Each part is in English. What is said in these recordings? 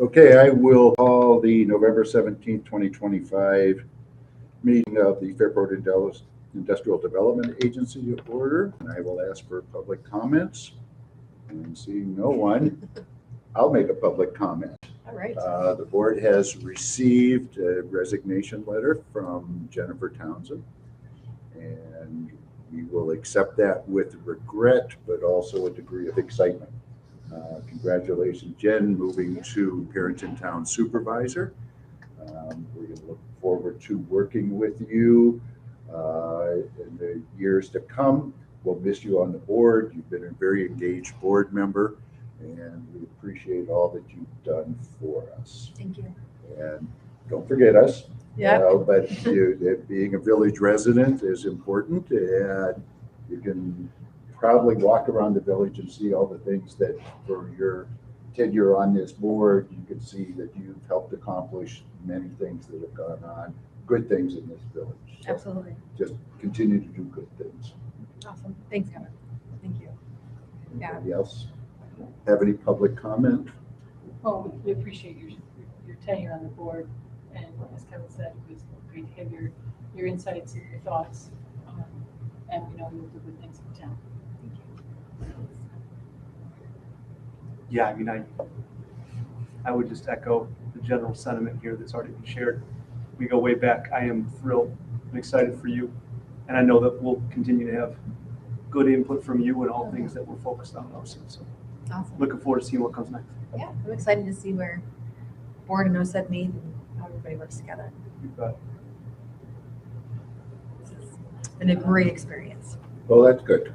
Okay, I will call the November 17th, 2025 meeting of the Fairport Industrial Development Agency to order. And I will ask for public comments. And seeing no one, I'll make a public comment. All right. The board has received a resignation letter from Jennifer Townsend, and we will accept that with regret, but also a degree of excitement. Congratulations, Jen, moving to Parenton Town Supervisor. We're going to look forward to working with you in the years to come. We'll miss you on the board. You've been a very engaged board member, and we appreciate all that you've done for us. Thank you. And don't forget us. Yeah. But being a village resident is important, and you can probably walk around the village and see all the things that for your tenure on this board, you can see that you've helped accomplish many things that have gone on, good things in this village. So absolutely. just continue to do good things. Awesome. Thanks, Kevin. Thank you. Anybody else have any public comment? Well, we appreciate your tenure on the board, and as Kevin said, it was great to have your insights and your thoughts, and we know you'll do good things in town. Thank you. Yeah, I mean, I would just echo the general sentiment here that's already been shared. We go way back. I am thrilled and excited for you, and I know that we'll continue to have good input from you and all things that we're focused on also. So Awesome. looking forward to seeing what comes next. Yeah, I'm excited to see where board and OCED meet and how everybody works together. You bet. It's been a great experience. Well, that's good.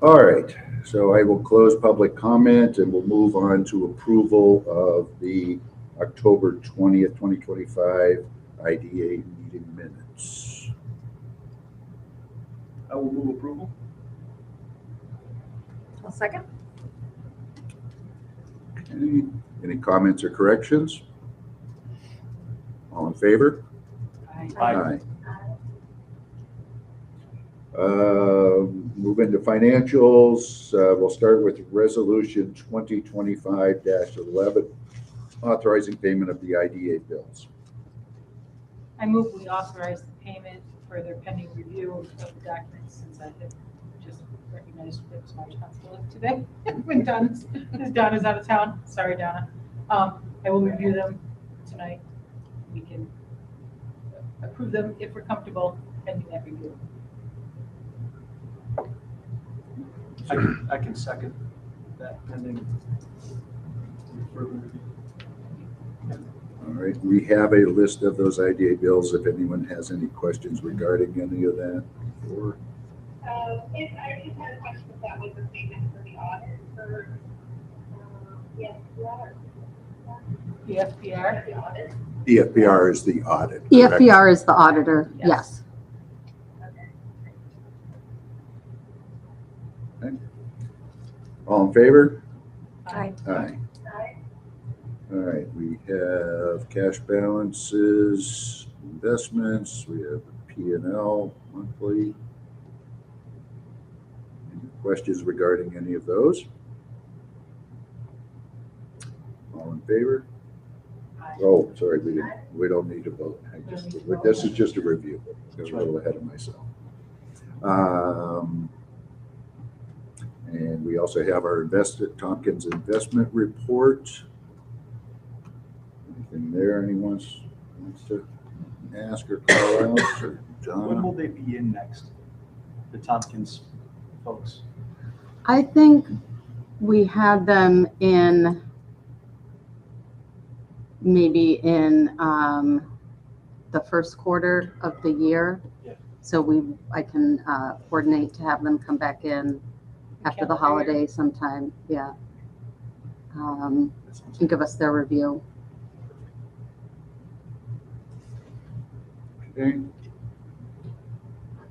All right, so I will close public comment and we'll move on to approval of the October 20th, 2025 IDA meeting minutes. I will move approval. I'll second. Any comments or corrections? All in favor? Aye. Move into financials. We'll start with resolution 2025-11, authorizing payment of the IDA bills. I move we authorize the payment for their pending review of the documents, since I have just recognized it was my responsibility today. When Donna's out of town. Sorry, Donna. I will review them tonight. We can approve them if we're comfortable pending that review. I can second that pending further review. All right, we have a list of those IDA bills if anyone has any questions regarding any of that. Or If I just had a question if that was a statement for the audit for The FPR. the audit. EFPR is the audit. correct? EFPR is the auditor, Yes. yes. All in favor? Aye. Aye. Aye. All right, we have cash balances, investments, we have P&L monthly. Any questions regarding any of those? All in favor? Aye. Oh, sorry, we don't need to vote. This is just a review. I was a little ahead of myself. And we also have our Tompkins investment report. Anything there anyone wants to ask or call out? Or When John? will they be in next? The Tompkins folks. I think we had them in maybe in the first quarter of the year. Yeah. So I can coordinate to have them come back in after the holiday sometime, yeah. And give us their review. Okay.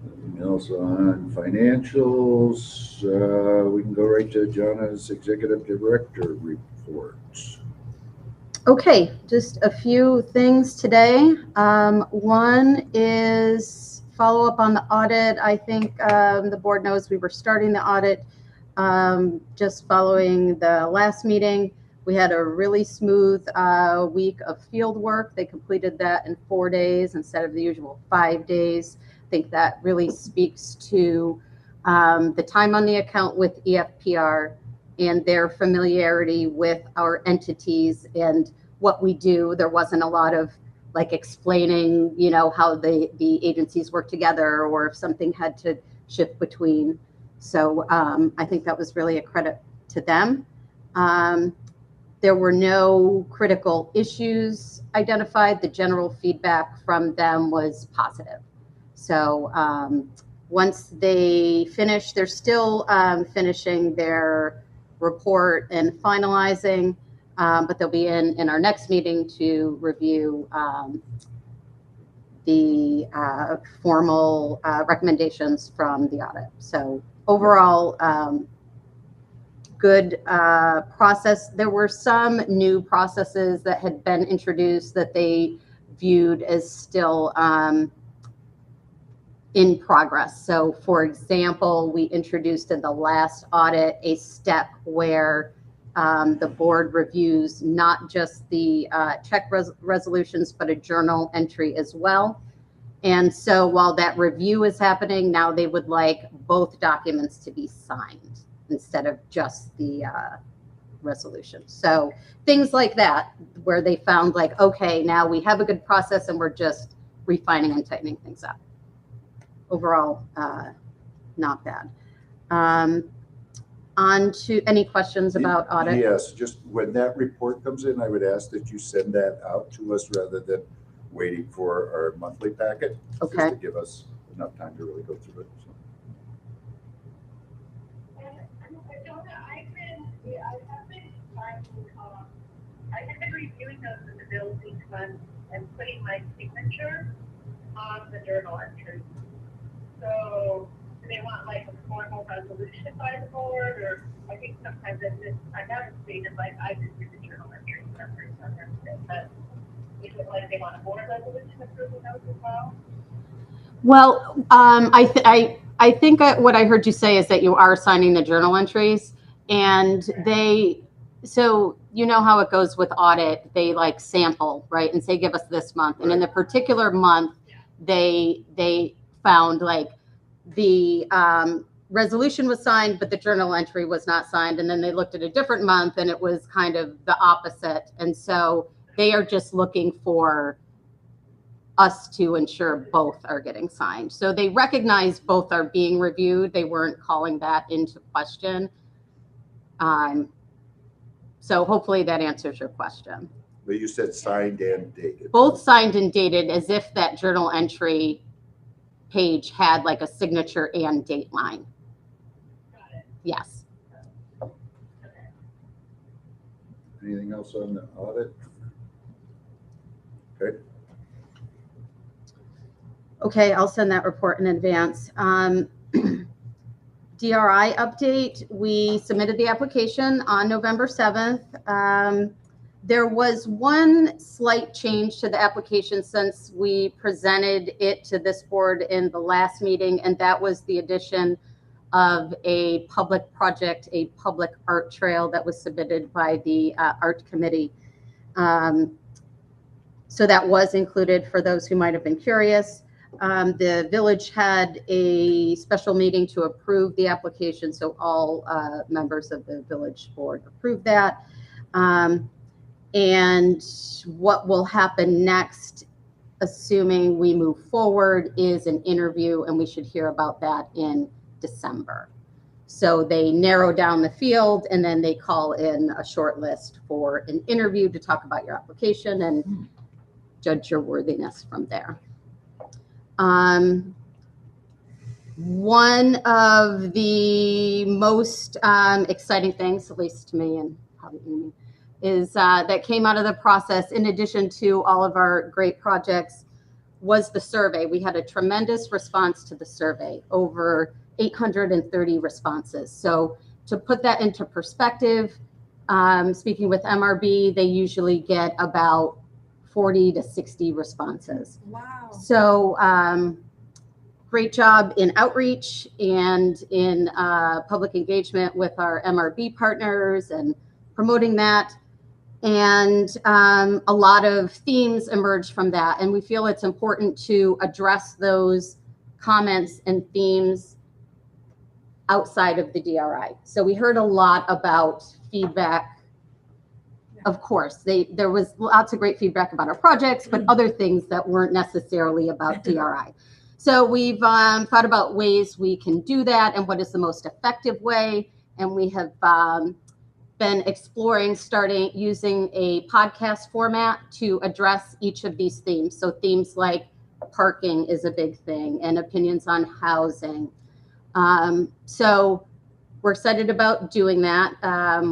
Anything else on financials? We can go right to Jonna's executive director report. Okay, just a few things today. One is follow up on the audit. I think the board knows we were starting the audit just following the last meeting. We had a really smooth week of field work. They completed that in 4 days instead of the usual 5 days. I think that really speaks to the time on the account with EFPR and their familiarity with our entities and what we do. There wasn't a lot of like explaining, you know, how the agencies work together or if something had to shift between. So I think that was really a credit to them. There were no critical issues identified. The general feedback from them was positive. So once they finish, they're still finishing their report and finalizing, but they'll be in our next meeting to review the formal recommendations from the audit. So overall, good process. There were some new processes that had been introduced that they viewed as still in progress. So for example, we introduced in the last audit a step where the board reviews not just the check resolutions, but a journal entry as well. And so while that review is happening, now they would like both documents to be signed instead of just the resolution. So things like that, where they found like, okay, now we have a good process and we're just refining and tightening things up. Overall, not bad. On to any questions about audit? Yes, just when that report comes in, I would ask that you send that out to us rather than waiting for our monthly packet. Okay. Just to give us enough time to really go through it. So. I have been reviewing those in the bills each month and putting my signature on the journal entry. So do they want like a formal resolution by the board, or I think sometimes I haven't seen it, like I just do the journal entry numbers on everything, but is it like they want a board resolution approving those as well? Well, I think what I heard you say is that you are signing the journal entries, and so you know how it goes with audit. They like sample, right, and say, give us this month. And in the particular month, they found like the resolution was signed, but the journal entry was not signed. And then they looked at a different month and it was kind of the opposite. And so they are just looking for us to ensure both are getting signed. So they recognize both are being reviewed. They weren't calling that into question. So hopefully that answers your question. But you said signed and dated. Both signed and dated, as if that journal entry page had like a signature and date line. Got it. Yes. Anything else on the audit? Okay. Okay, I'll send that report in advance. DRI update, we submitted the application on November 7th. There was one slight change to the application since we presented it to this board in the last meeting, and that was the addition of a public project, a public art trail that was submitted by the art committee. So that was included for those who might have been curious. The village had a special meeting to approve the application, so all members of the village board approved that. And what will happen next, assuming we move forward, is an interview, and we should hear about that in December. So they narrow down the field, and then they call in a short list for an interview to talk about your application and judge your worthiness from there. One of the most exciting things, at least to me and probably Amy, is that came out of the process, in addition to all of our great projects, was the survey. We had a tremendous response to the survey, over 830 responses. So to put that into perspective, speaking with MRB, they usually get about 40 to 60 responses. Wow. So great job in outreach and in public engagement with our MRB partners and promoting that. And a lot of themes emerged from that. And we feel it's important to address those comments and themes outside of the DRI. So we heard a lot about feedback. Of course, there was lots of great feedback about our projects, but other things that weren't necessarily about DRI. So we've thought about ways we can do that and what is the most effective way. And we have been exploring starting using a podcast format to address each of these themes. So themes like parking is a big thing and opinions on housing. So we're excited about doing that.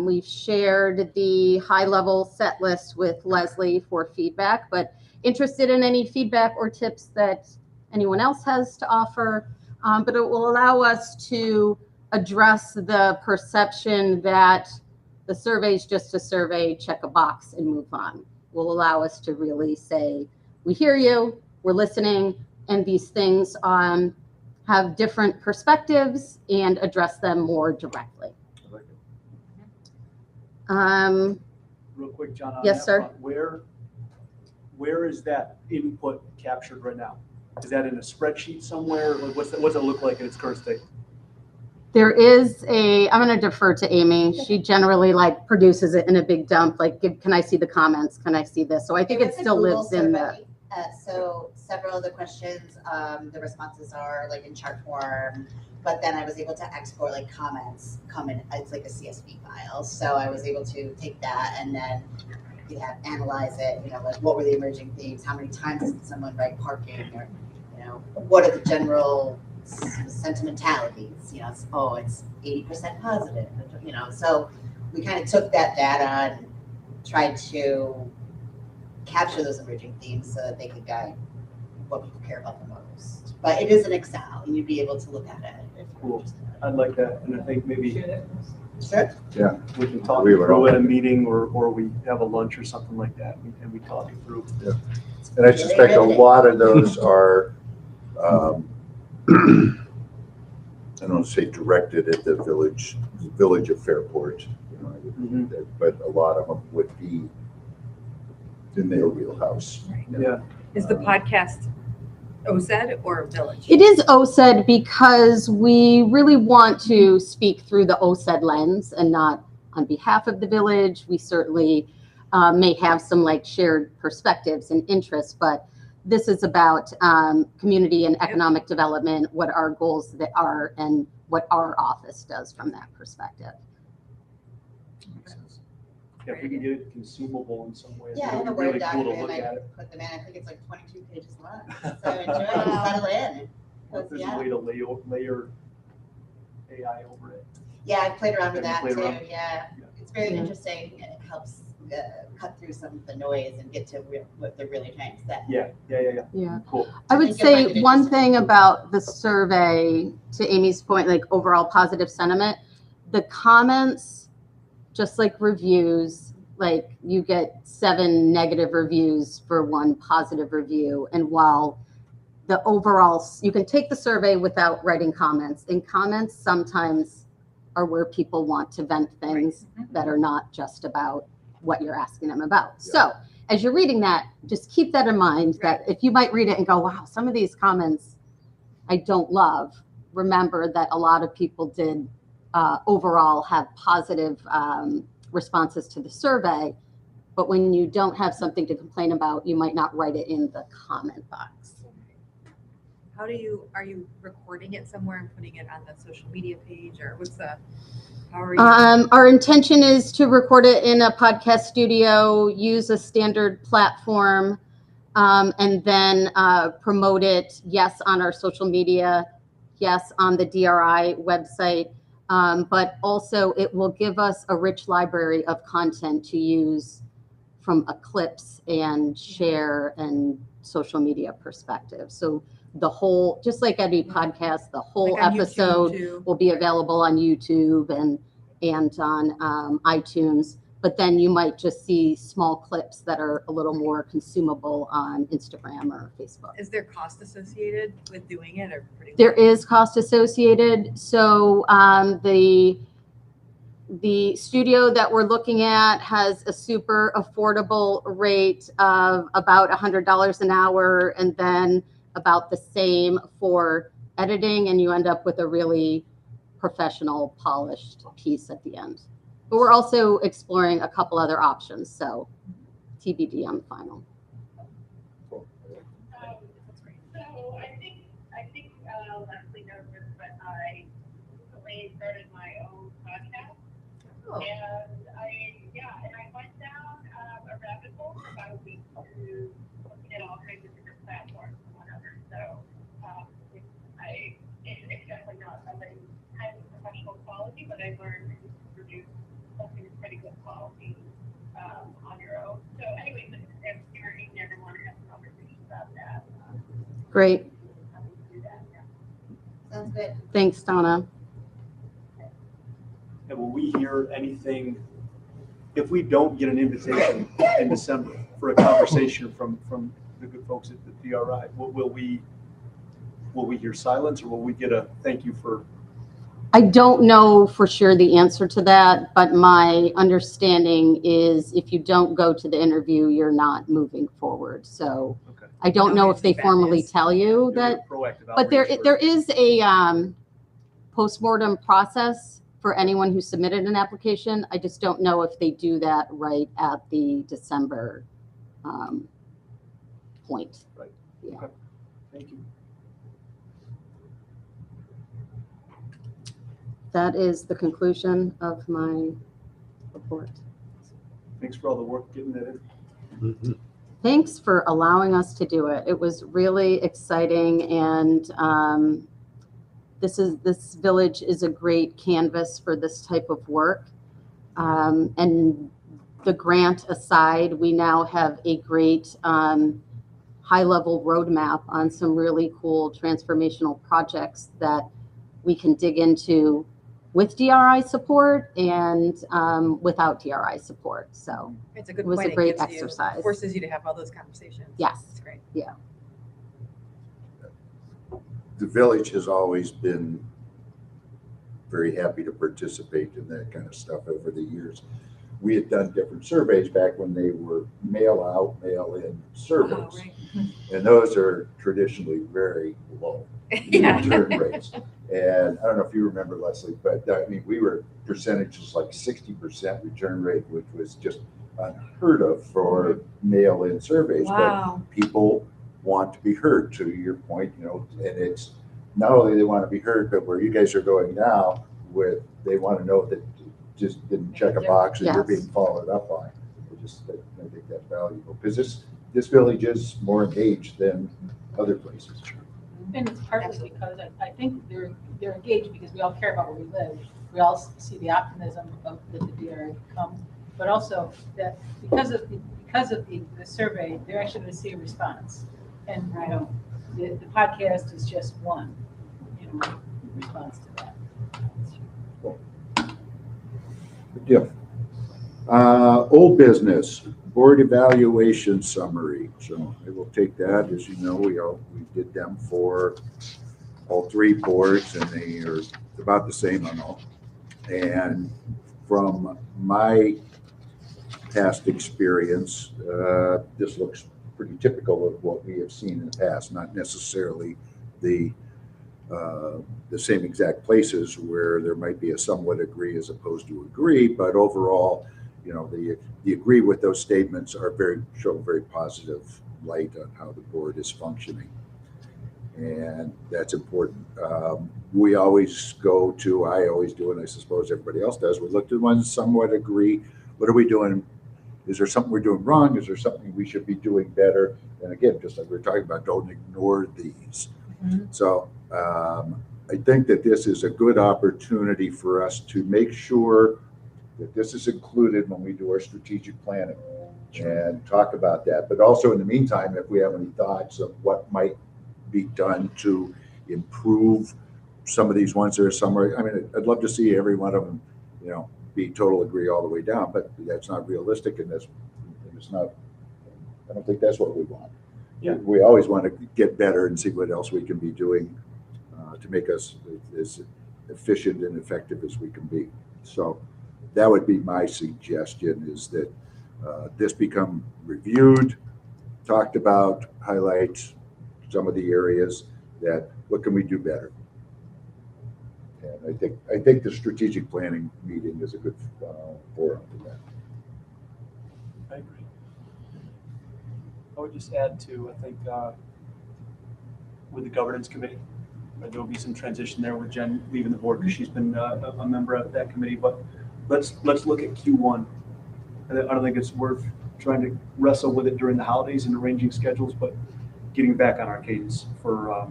We've shared the high-level set list with Leslie for feedback, but interested in any feedback or tips that anyone else has to offer. But it will allow us to address the perception that the survey is just a survey, check a box and move on. Will allow us to really say, we hear you, we're listening, and these things have different perspectives and address them more directly. I like it. Real quick, John, on Yes, that sir. front, where is that input captured right now? Is that in a spreadsheet somewhere? Like what's it look like in its current state? There is I'm going to defer to Amy. She generally produces it in a big dump. Like, can I see the comments? Can I see this? So I think it was a still Google lives in the. survey. So several of the questions, the responses are in chart form, but then I was able to export comments come in, it's like a CSV file. So I was able to take that and then analyze it, what were the emerging themes? How many times did someone write parking, or, what are the general sentimentalities? It's 80% positive, so we kind of took that data and tried to capture those emerging themes so that they could guide what people care about the most. But it is an Excel, and you'd be able to look at it. If you're Cool. interested. I'd like that, and I think maybe Sure. Yeah. we can talk We it would through all- at a meeting or we have a lunch or something like that, and we talk it through. And I suspect a lot of those are, I don't want to say directed at the village of Fairport, but a lot of them would be in their wheelhouse. Yeah. Is the podcast OCED or Village? It is OCED because we really want to speak through the OCED lens and not on behalf of the village. We certainly may have some shared perspectives and interests, but this is about community and economic development, what our goals that are, and what our office does from that perspective. Makes sense. Yeah, if we can get it consumable in some way, Yeah, I it'd have be a really Word cool to document. look at it. I put them in. I think it's 22 pages long. So enjoy it. Settle in. Or if there's Yeah. a way to layer AI over it. Yeah, I played around with Have that you too. played around? Yeah, it's very Yeah. interesting, and it helps cut through some of the noise and get to what they're really trying to say. Yeah. Cool. I would think you'll find say it one interesting. thing about the survey, to Amy's point, overall positive sentiment, the comments, just like reviews, you get 7 negative reviews for 1 positive review. And while the overall, you can take the survey without writing comments, and comments sometimes are where people want to vent things that are not just about what you're asking them about. Yeah. So as you're reading that, just keep that in mind, that if you might read it and go, wow, some of these comments I don't love, remember that a lot of people did overall have positive responses to the survey. But when you don't have something to complain about, you might not write it in the comment box. Are you recording it somewhere and putting it on the social media page, or how are you? Our intention is to record it in a podcast studio, use a standard platform, and then promote it, yes, on our social media, yes, on the DRI website, but also it will give us a rich library of content to use from a clips and share and social media perspective. So the whole, just like any podcast, the whole Like on YouTube, episode too? will be available on YouTube and on iTunes. But then you might just see small clips that are a little more consumable on Instagram or Facebook. Is there cost associated with doing it, or pretty? There is cost associated. So The studio that we're looking at has a super affordable rate of about $100 an hour, and then about the same for editing, and you end up with a really professional, polished piece at the end. But we're also exploring a couple other options, so TBD on the final. So I think Leslie knows this, but I recently started my own podcast. Oh. And I went down a rabbit hole for about a week to looking at all kinds of different platforms and whatever. So it's definitely not something highly professional quality, but I learned to produce something that's pretty good quality on your own. So anyway, if you're ever want to have a conversation about that. Great. How do you do that? Yeah. Sounds good. Thanks, Donna. And will we hear anything, if we don't get an invitation in December for a conversation from the good folks at the DRI, will we hear silence, or will we get a thank you for? I don't know for sure the answer to that, but my understanding is if you don't go to the interview, you're not moving forward. So Okay. I don't know if they Bad formally news. tell you You'll that, get proactive but there outreach is a postmortem process for anyone who submitted an application. I just don't know if they do that right at the December point. Right. Yeah. Okay. Thank you. That is the conclusion of my report. Thanks for all the work getting that in. Thanks for allowing us to do it. It was really exciting, and this village is a great canvas for this type of work. And the grant aside, we now have a great high-level roadmap on some really cool transformational projects that we can dig into with DRI support and without DRI support. So It's a good It was point. a great gives you- exercise. Forces you to have all those conversations. Yes. It's great. The village has always been very happy to participate in that kind of stuff over the years. We had done different surveys back when they were mail out, mail in surveys. Oh, right. And those are traditionally very low Yeah. return rates. And I don't know if you remember, Leslie, but I mean, we were percentages like 60% return rate, which was just unheard of for mail-in surveys. Wow. But people want to be heard, to your point, you know, and it's not only they want to be heard, but where you guys are going now with, they want to know that you just didn't check a box and you're Yes. being followed up on. I think that's valuable, because this village is more engaged than other places. And it's partly because I think they're engaged because we all care about where we live. We all see the optimism of that the DRI comes, but also that because of the survey, they're actually going to see a response. And you know, the podcast is just one, response to that. Good deal. Old business, board evaluation summary. So I will take that. As you know, we did them for all three boards, and they are about the same on all. And from my past experience, this looks pretty typical of what we have seen in the past, not necessarily the same exact places where there might be a somewhat agree as opposed to agree, but overall, you know, the agree with those statements are show very positive light on how the board is functioning, and that's important. We always I always do, and I suppose everybody else does, we look to the ones that somewhat agree. What are we doing? Is there something we're doing wrong? Is there something we should be doing better? And again, just like we're talking about, don't ignore these. Mhm. So I think that this is a good opportunity for us to make sure that this is included when we do our strategic planning and talk about that. But also in the meantime, if we have any thoughts of what might be done to improve some of these ones that are summary, I mean, I'd love to see every one of them, you know, be total agree all the way down, but that's not realistic, and it's not, I don't think that's what we want. Yeah. We always want to get better and see what else we can be doing to make us as efficient and effective as we can be. So that would be my suggestion, is that this become reviewed, talked about, highlight some of the areas that, what can we do better? And I think the strategic planning meeting is a good forum for that. I agree. I would just add to, I think, with the governance committee, there will be some transition there with Jen leaving the board because she's been a member of that committee. But let's look at Q1. I don't think it's worth trying to wrestle with it during the holidays and arranging schedules, but getting back on our cadence for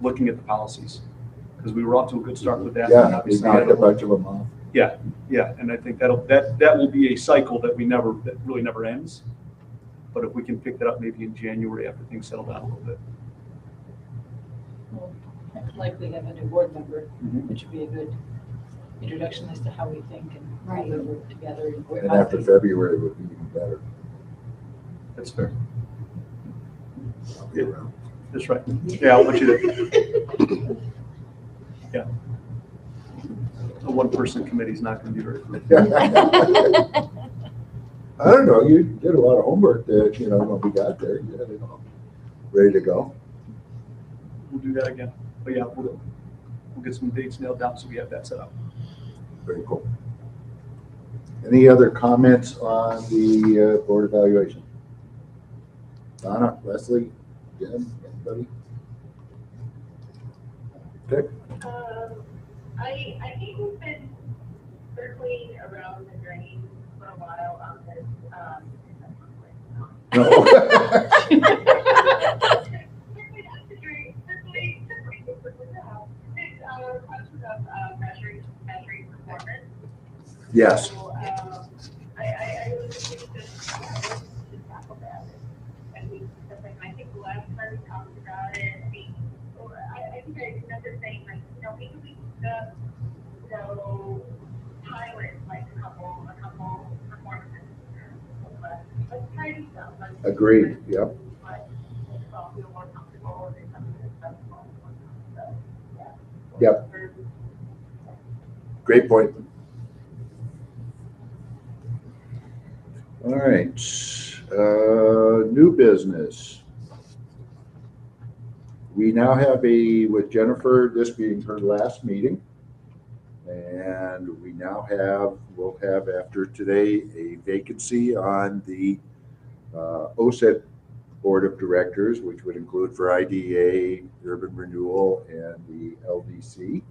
looking at the policies, because we were off to a good start with that. Yeah, we knocked a bunch of them off. Yeah, and I think that will be a cycle that really never ends. But if we can pick that up maybe in January after things settle down a little bit. We'll likely have a new board member, Mhm. which would be a good introduction as to how we think and how we work together. And after February would be even better. That's fair. I'll be around. That's right. Yeah, I'll let you do. Yeah. A one-person committee is not going to be very good. I don't know, you did a lot of homework that, when we got there, you had it all ready to go. We'll do that again. But yeah, we'll get some dates nailed down so we have that set up. Very cool. Any other comments on the board evaluation? Donna, Leslie, Jen, anybody? Okay. I think we've been circling around the drain for a while on this, measuring performance. Yes. So, I really think that we should tackle that. And I think the last time we talked about it, I think I remember saying, maybe we could pilot like a couple performances. Let's try to do something. Agreed, yep. But let's all feel more comfortable with something that's fun. So, yeah. Yep. Great point. All right, new business. We now have with Jennifer, this being her last meeting, and we'll have after today a vacancy on the OCED Board of Directors, which would include for IDA, Urban Renewal, and the LDC.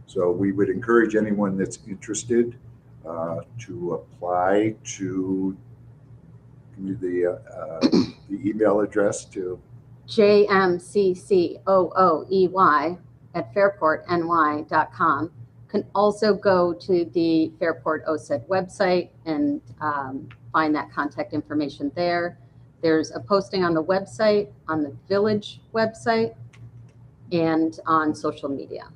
So we would encourage anyone that's interested to apply to the email address to jmccooey@fairportny.com. Can also go to the Fairport OCED website and find that contact information there. There's a posting on the website, on the village website, and on social media.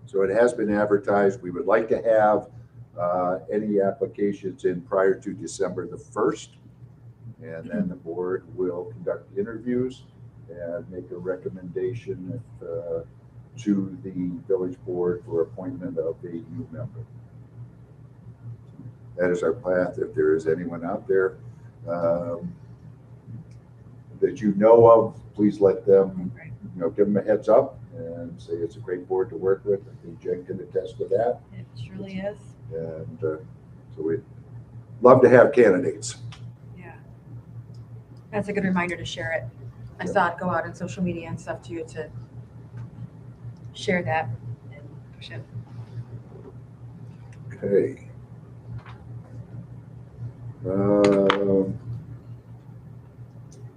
So it has been advertised. We would like to have any applications in prior to December the 1st. And then the board will conduct interviews and make a recommendation to the village board for appointment of a new member. That is our path. If there is anyone out there that you know of, please let them, give them a heads up and say it's a great board to work with. I think Jen can attest to that. It surely is. And so we'd love to have candidates. Yeah. That's a good reminder to share it. I saw it go out on social media and stuff too, to share that and push it. Okay.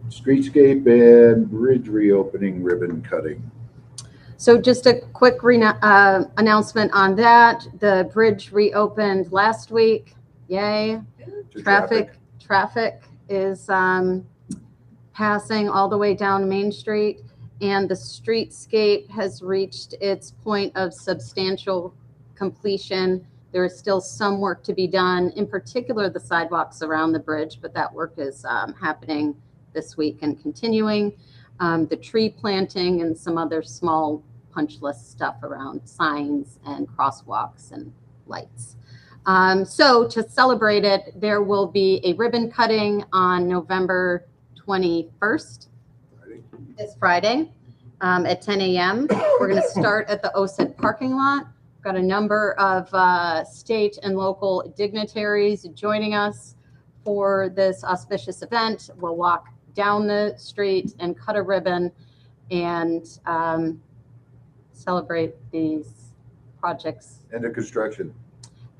Streetscape and bridge reopening ribbon cutting. So just a quick announcement on that. The bridge reopened last week. Yay. To Traffic is passing all the way down Main Street, and the streetscape has reached its point of substantial completion. There is still some work to be done, in particular the sidewalks around the bridge, but that work is happening this week and continuing. The tree planting and some other small punch list stuff around signs and crosswalks and lights. So to celebrate it, there will be a ribbon cutting on November 21st, this Friday, at 10 a.m. We're going to start at the OCED parking lot. We've got a number of state and local dignitaries joining us for this auspicious event. We'll walk down the street and cut a ribbon and celebrate these projects. End of construction.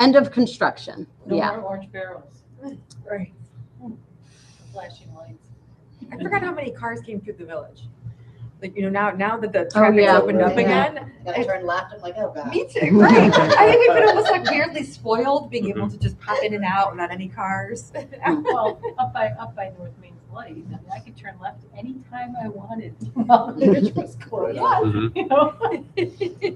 End of construction. No Yeah. more orange barrels, Right. flashing lights. I forgot how many cars came through the village. Like, now that the traffic's yeah. opened up Yeah. again. I gotta turn left. I'm like, oh god. Me too, right? I think we've been almost like weirdly spoiled being able to just pop in and out without any cars. Well, up by North Main's light, I mean, I could turn left anytime I wanted while the bridge was closed. Yeah. You know?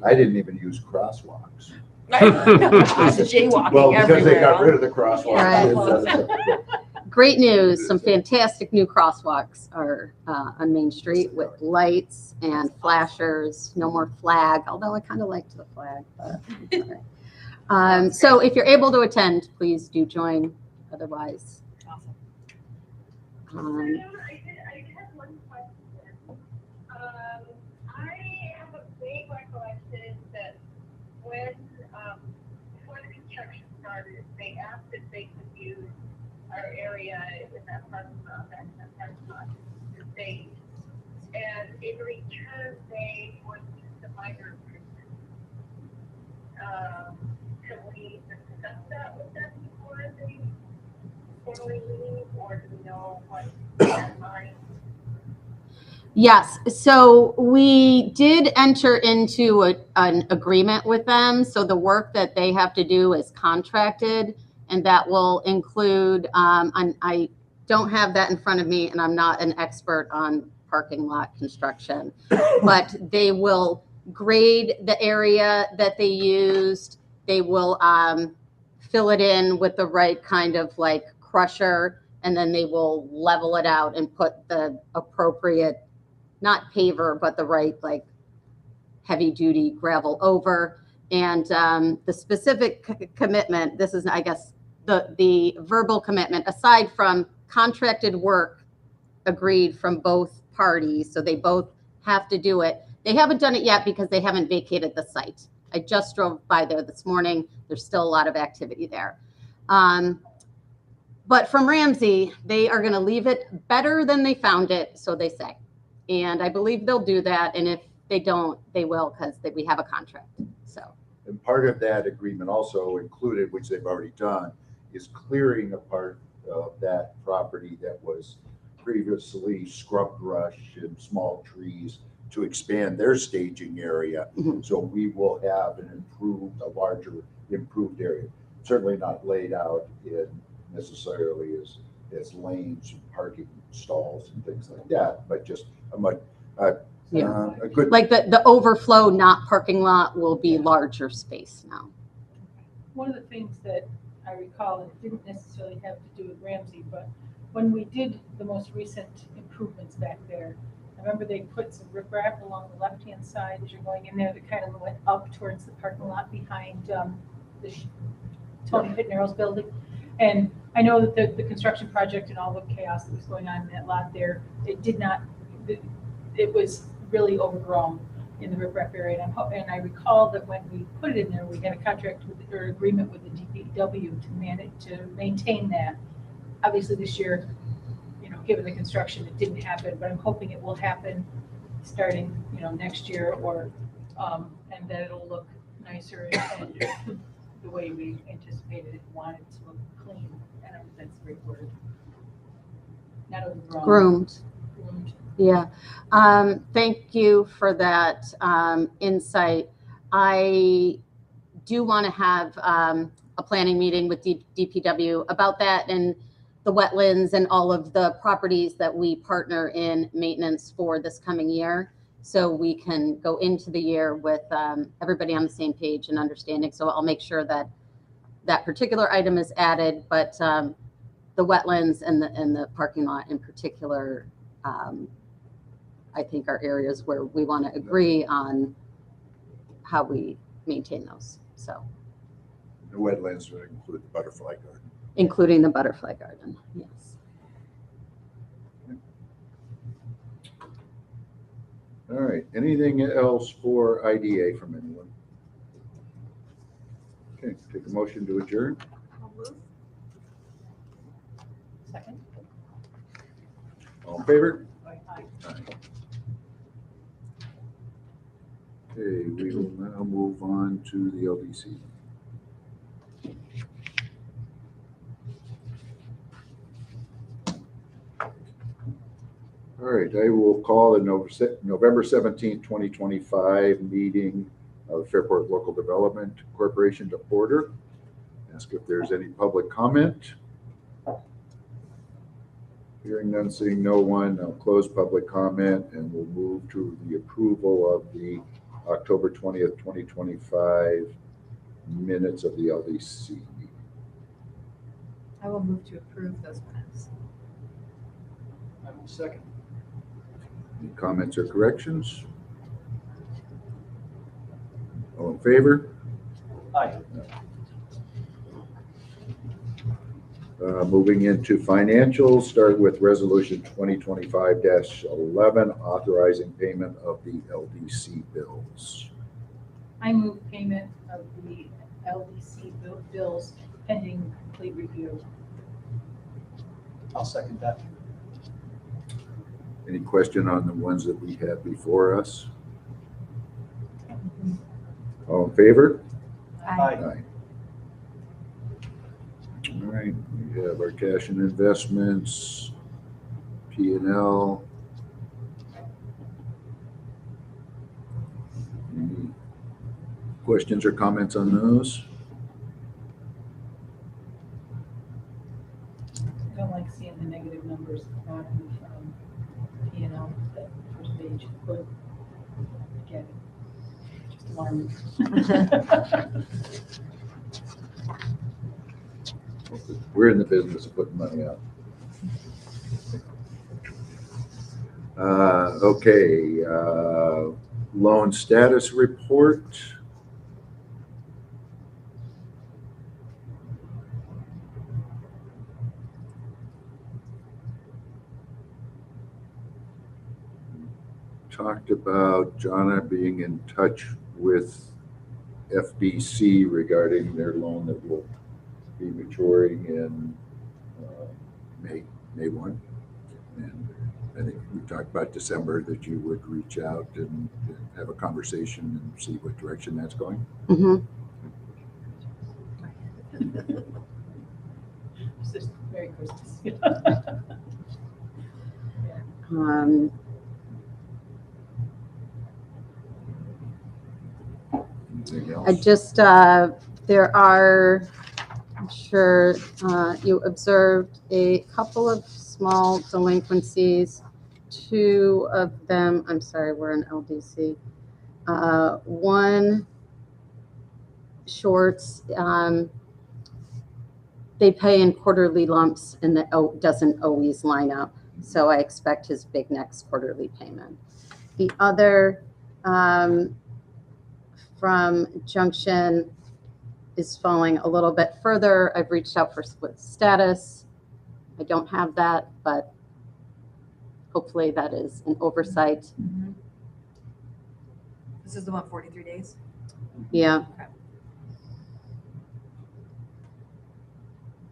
I didn't even use crosswalks. Just jaywalking Well, because everywhere. they got rid of the crosswalks. Right. Great news, some fantastic new crosswalks are on Main Street with lights and flashers, no more flag, although I kind of liked the flag. But, so if you're able to attend, please do join, otherwise. Awesome. I did have one question. I have a vague recollection that when, before the construction started, they asked if they could use our area in that parking lot, to stage. And in return, they would use the minor improvements. Can we discuss that with them before they formally leave, or do we know what their mind? Yes, so we did enter into an agreement with them. So the work that they have to do is contracted, and that will include, I don't have that in front of me, and I'm not an expert on parking lot construction, but they will grade the area that they used. They will fill it in with the right kind of like crusher, and then they will level it out and put the appropriate, not paver, but the right like heavy duty gravel over. And the specific commitment, this is, I guess, the verbal commitment, aside from contracted work agreed from both parties, so they both have to do it. They haven't done it yet because they haven't vacated the site. I just drove by there this morning. There's still a lot of activity there. But from Ramsey, they are going to leave it better than they found it, so they say. And I believe they'll do that. And if they don't, they will, because we have a contract. So. And part of that agreement also included, which they've already done, is clearing a part of that property that was previously scrub brush and small trees to expand their staging area. Mm-hmm. So we will have a larger improved area. Certainly not laid out in necessarily as lanes and parking stalls and things like that, but just a good. Like the overflow, not parking lot, will be larger space now. One of the things that I recall, it didn't necessarily have to do with Ramsey, but when we did the most recent improvements back there, I remember they put some riprap along the left-hand side as you're going in there that kind of went up towards the parking lot behind Tony Pitnero's building. And I know that the construction project and all the chaos that was going on in that lot there, it was really overgrown in the riprap area. And I recall that when we put it in there, we had a contract or agreement with the DPW to maintain that. Obviously this year, given the construction, it didn't happen, but I'm hoping it will happen starting, next year, or and that it'll look nicer and the way we anticipated it, wanted to look clean. I don't know if that's the right word. Not overgrown. Groomed. Groomed. Yeah. Thank you for that insight. I do want to have a planning meeting with DPW about that and the wetlands and all of the properties that we partner in maintenance for this coming year. So we can go into the year with everybody on the same page and understanding. So I'll make sure that that particular item is added, but the wetlands and the parking lot in particular, I think are areas where we want to agree on how we maintain those. So The wetlands would include the butterfly garden. including the butterfly garden, yes. All right, anything else for IDA from anyone? Okay, take a motion to adjourn. Second? All in favor? Aye. Aye. Okay, we will now move on to the LDC. All right, I will call the November 17th, 2025 meeting of Fairport Local Development Corporation to order. Ask if there's any public comment. Hearing none, seeing no one, I'll close public comment and we'll move to the approval of the October 20th, 2025 minutes of the LDC meeting. I will move to approve those minutes. I will second. Any comments or corrections? All in favor? Aye. Moving into financials, start with resolution 2025-11, authorizing payment of the LDC bills. I move payment of the LDC bills pending complete review. I'll second that. Any question on the ones that we had before us? All in favor? Aye. All right, we have our cash and investments, P&L. Any questions or comments on those? I don't like seeing the negative numbers bottom from P&L, that first page, but again, just alarming. We're in the business of putting money out. Okay, loan status report. Talked about Jonna being in touch with FDC regarding their loan that will be maturing in May 1. And I think we talked about December that you would reach out and have a conversation and see what direction that's going. Mhm. It's just Merry Christmas. Anything else? I just, there are, I'm sure you observed a couple of small delinquencies. Two of them, I'm sorry, we're in LDC. One, Shorts, they pay in quarterly lumps and that doesn't always line up. So I expect his big next quarterly payment. The other, from Junction, is falling a little bit further. I've reached out for split status. I don't have that, but hopefully that is an oversight. Mhm. This is the one 43 days? Yeah. Okay.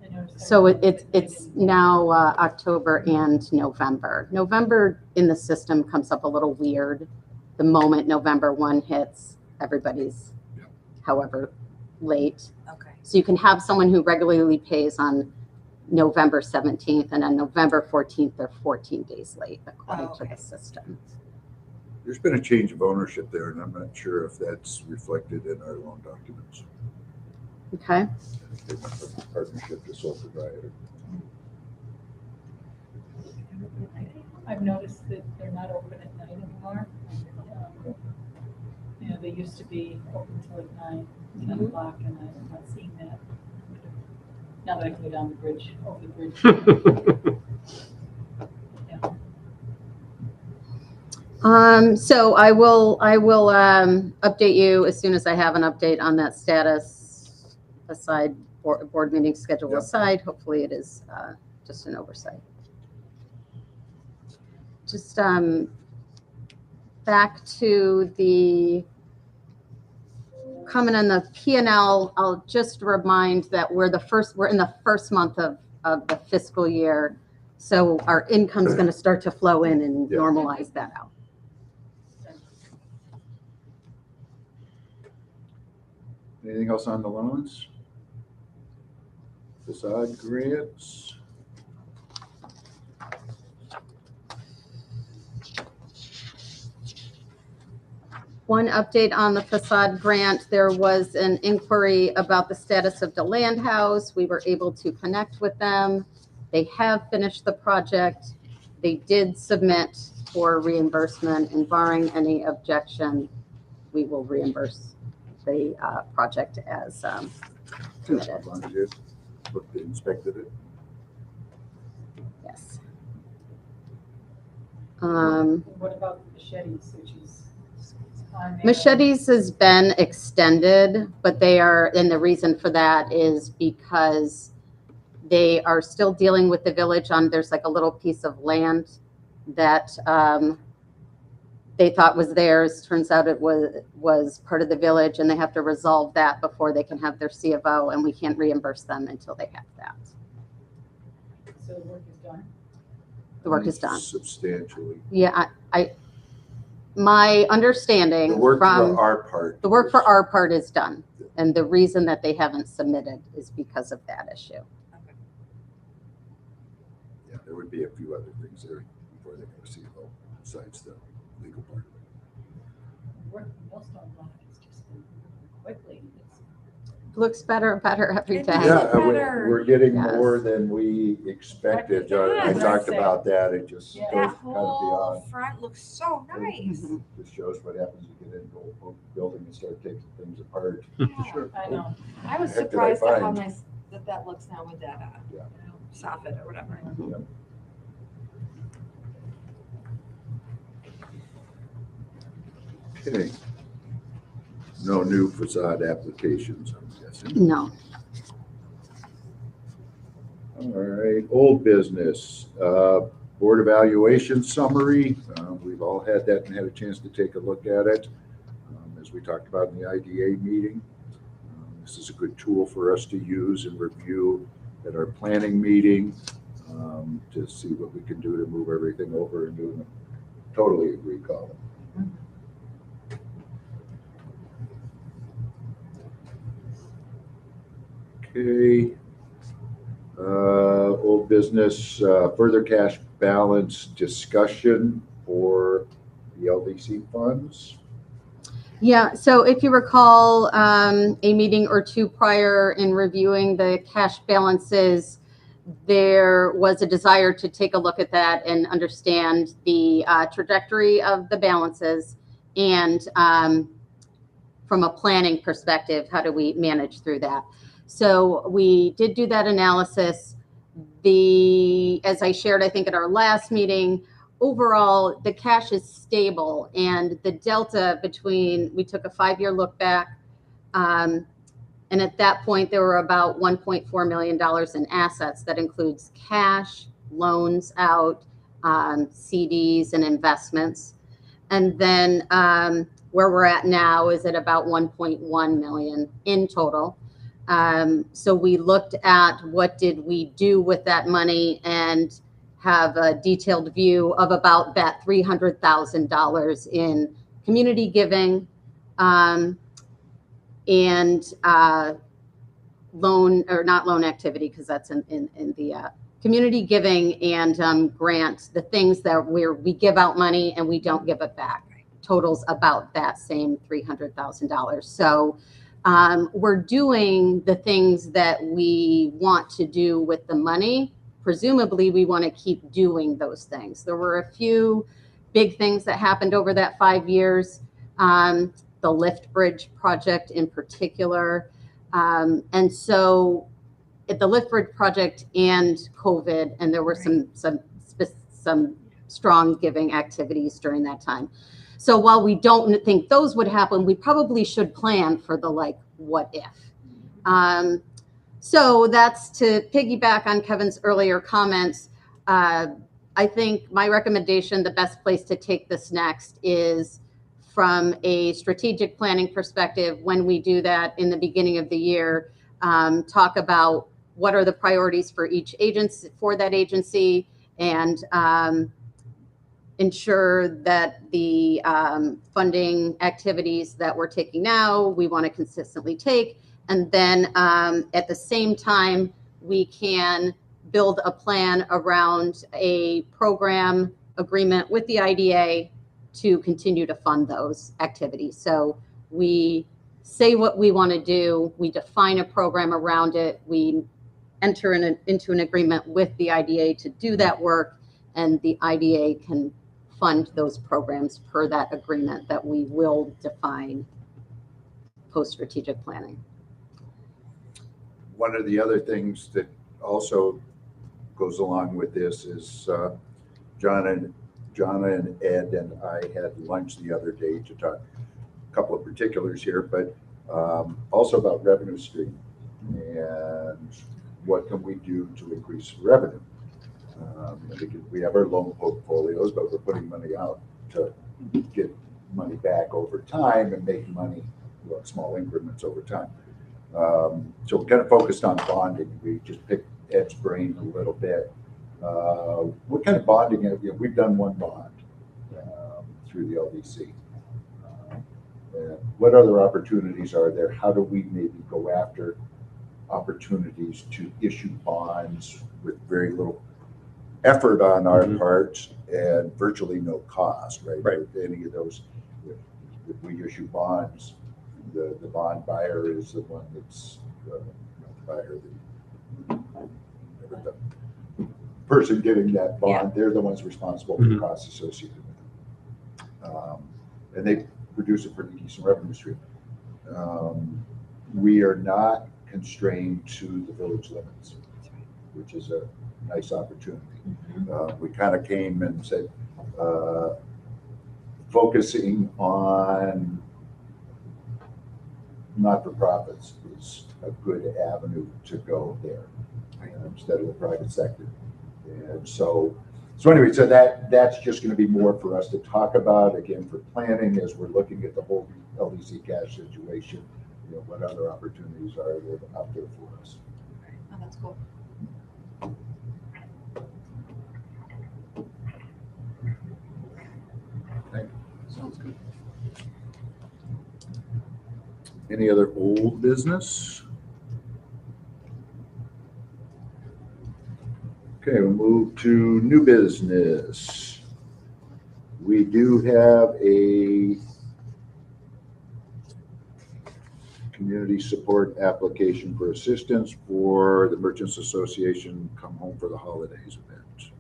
I noticed So everyone it's didn't- now October and November. November in the system comes up a little weird. The moment November 1 hits, everybody's however late. Okay. So you can have someone who regularly pays on November 17th and on November 14th, they're 14 days late according to okay. the system. There's been a change of ownership there, and I'm not sure if that's reflected in our loan documents. Okay. They went from partnership to sole proprietor. I've noticed that they're not open at night anymore. You know, they used to be open till like 9, 10 o'clock, and I'm not seeing that. Now that I can go down the bridge, over the bridge. Yeah. So I will update you as soon as I have an update on that status aside, board meeting schedule Yep. aside, hopefully it is just an oversight. Just back to the comment on the P&L, I'll just remind that we're in the first month of the fiscal year. So our income's going to start to flow in and Yeah. normalize that out. Anything else on the loans? Facade grants? One update on the facade grant, there was an inquiry about the status of the land house. We were able to connect with them. They have finished the project. They did submit for reimbursement, and barring any objection, we will reimburse the project as committed. As long as you looked and inspected it. Yes. What about the machetes, which is on there? Machetes has been extended, but and the reason for that is because they are still dealing with the village there's like a little piece of land that they thought was theirs. Turns out it was part of the village, and they have to resolve that before they can have their C of O, and we can't reimburse them until they have that. So the work is done? The work is done. Substantially. Yeah, my understanding The work from for our part. the work for our part is done, and the reason that they haven't submitted is because of that issue. Yeah, there would be a few other things there before they go see CFO besides the legal part of it. Work in Millstone Block is just moving quickly. Looks better and better every It day. does. Yeah, better. we're getting Yes. more than we expected. I Yes. talked about that. It just Yeah. goes That kind of whole beyond. front looks so nice. Mhm. Just shows what happens when you get into a building and start taking things apart. Yeah. Sure. I know. I was Heck did I surprised at how find? nice that looks now with that, Yeah. soffit or whatever. Okay. No new facade applications, I'm guessing. No. All right, old business, board evaluation summary. We've all had that and had a chance to take a look at it. As we talked about in the IDA meeting, this is a good tool for us to use and review at our planning meeting to see what we can do to move everything over into a totally agree column. Okay. Old business, further cash balance discussion for the LDC funds. Yeah, so if you recall, a meeting or two prior in reviewing the cash balances, there was a desire to take a look at that and understand the trajectory of the balances, and from a planning perspective, how do we manage through that? So we did do that analysis. As I shared, I think at our last meeting, overall, the cash is stable, and the delta between, we took a 5-year look back, and at that point, there were about $1.4 million in assets. That includes cash, loans out, CDs, and investments. And then where we're at now is at about 1.1 million in total. So we looked at what did we do with that money and have a detailed view of about that $300,000 in community giving and loan, or not loan activity, because that's in the community giving and grant, the things that we give out money and we don't give it back. Totals about that same $300,000. So we're doing the things that we want to do with the money. Presumably, we want to keep doing those things. There were a few big things that happened over that 5 years. The lift bridge project in particular. And so at the lift bridge project and COVID, and there were some strong giving activities during that time. So while we don't think those would happen, we probably should plan for the what if. So that's to piggyback on Kevin's earlier comments. I think my recommendation, the best place to take this next is from a strategic planning perspective. When we do that in the beginning of the year, talk about what are the priorities for each agency, for that agency, and ensure that the funding activities that we're taking now, we want to consistently take. And then at the same time, we can build a plan around a program agreement with the IDA to continue to fund those activities. So we say what we want to do, we define a program around it, we enter into an agreement with the IDA to do that work, and the IDA can fund those programs per that agreement that we will define post-strategic planning. One of the other things that also goes along with this is Jonna and Ed and I had lunch the other day to talk a couple of particulars here, but also about revenue stream and what can we do to increase revenue. Because we have our loan portfolios, but we're putting money out to get money back over time and make money, well, small increments over time. So we're kind of focused on bonding. We just picked Ed's brain a little bit. What kind of bonding? We've done one bond through the LDC. What other opportunities are there? How do we maybe go after opportunities to issue bonds with very little effort on our part and virtually no cost, right? Right. Any of those, if we issue bonds, the bond buyer is the one that's not the buyer, the person getting that bond, they're the ones responsible for the costs associated with it. And they produce a pretty decent revenue stream. We are not constrained to the village limits, which is a nice opportunity. We kind of came and said, focusing on not-for-profits is a good avenue to go there instead of the private sector. And so anyway, so that's just going to be more for us to talk about, again, for planning as we're looking at the whole LDC cash situation. What other opportunities are there out there for us? Oh, that's cool. Sounds good. Any other old business? Okay, we'll move to new business. We do have a community support application for assistance for the Merchants Association Come Home for the Holidays event.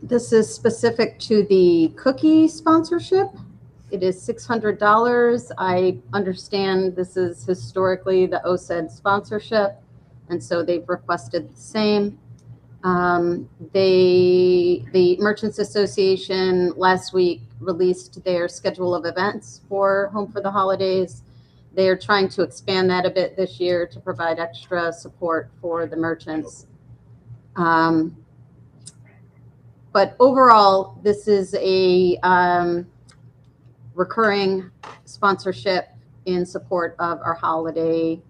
This is specific to the cookie sponsorship. It is $600. I understand this is historically the OCED sponsorship, and so they've requested the same. The Merchants Association last week released their schedule of events for Home for the Holidays. They are trying to expand that a bit this year to provide extra support for the merchants. But overall, this is a recurring sponsorship in support of our holiday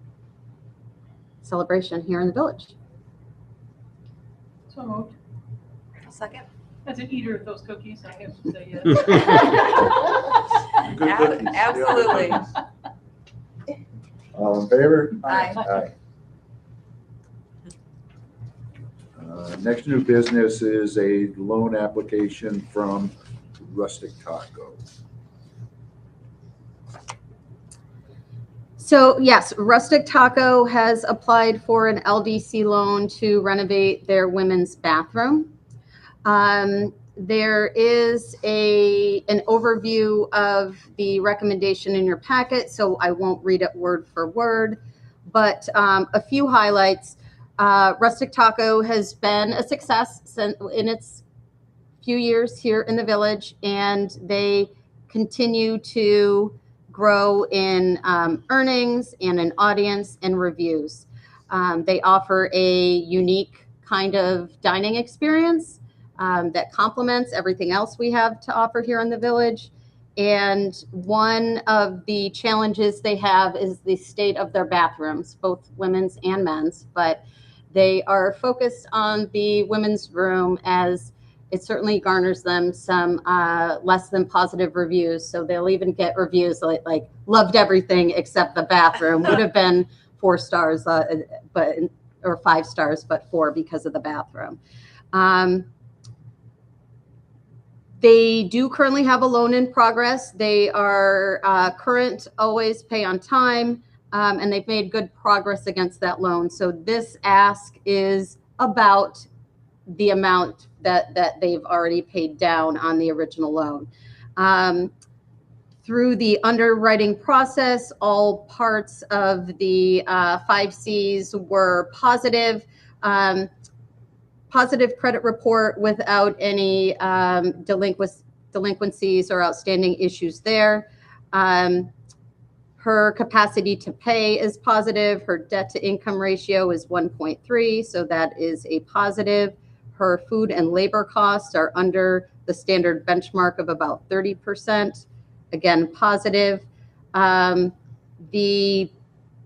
celebration here in the village. So moved. A second. As an eater of those cookies, I have to say yes. Good cookies. Absolutely. All in favor? Aye. Aye. Next new business is a loan application from Rustic Taco. So yes, Rustic Taco has applied for an LDC loan to renovate their women's bathroom. There is an overview of the recommendation in your packet, so I won't read it word for word, but a few highlights. Rustic Taco has been a success in its few years here in the village, and they continue to grow in earnings and in audience and reviews. They offer a unique kind of dining experience that complements everything else we have to offer here in the village. And one of the challenges they have is the state of their bathrooms, both women's and men's, but they are focused on the women's room as it certainly garners them some less than positive reviews. So they'll even get reviews like loved everything except the bathroom. Would have been 4 stars, or 5 stars, but 4 because of the bathroom. They do currently have a loan in progress. They are current, always pay on time, and they've made good progress against that loan. So this ask is about the amount that they've already paid down on the original loan. Through the underwriting process, all parts of the 5 Cs were positive. Positive credit report without any delinquencies or outstanding issues there. Her capacity to pay is positive. Her debt to income ratio is 1.3, so that is a positive. Her food and labor costs are under the standard benchmark of about 30%. Again, positive. The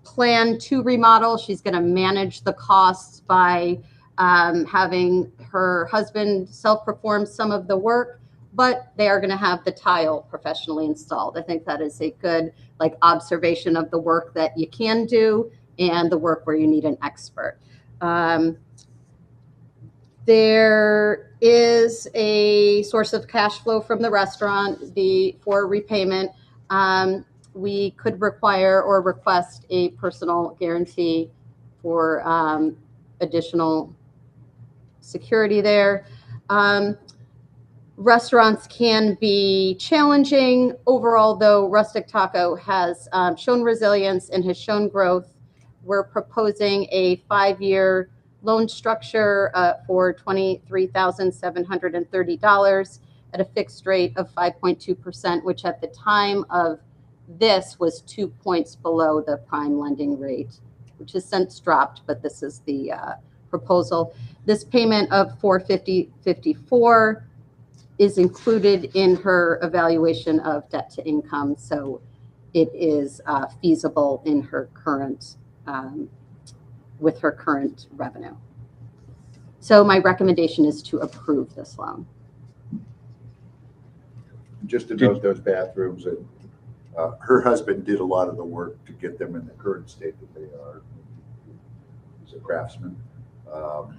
plan to remodel, she's going to manage the costs by having her husband self-perform some of the work, but they are going to have the tile professionally installed. I think that is a good observation of the work that you can do and the work where you need an expert. There is a source of cash flow from the restaurant for repayment. We could require or request a personal guarantee for additional security there. Restaurants can be challenging. Overall, though, Rustic Taco has shown resilience and has shown growth. We're proposing a 5-year loan structure for $23,730 at a fixed rate of 5.2%, which at the time of this was 2 points below the prime lending rate, which has since dropped, but this is the proposal. This payment of $450.54 is included in her evaluation of debt to income, so it is feasible in her current with her current revenue. So my recommendation is to approve this loan. Just to note those bathrooms, that her husband did a lot of the work to get them in the current state that they are. He's a craftsman.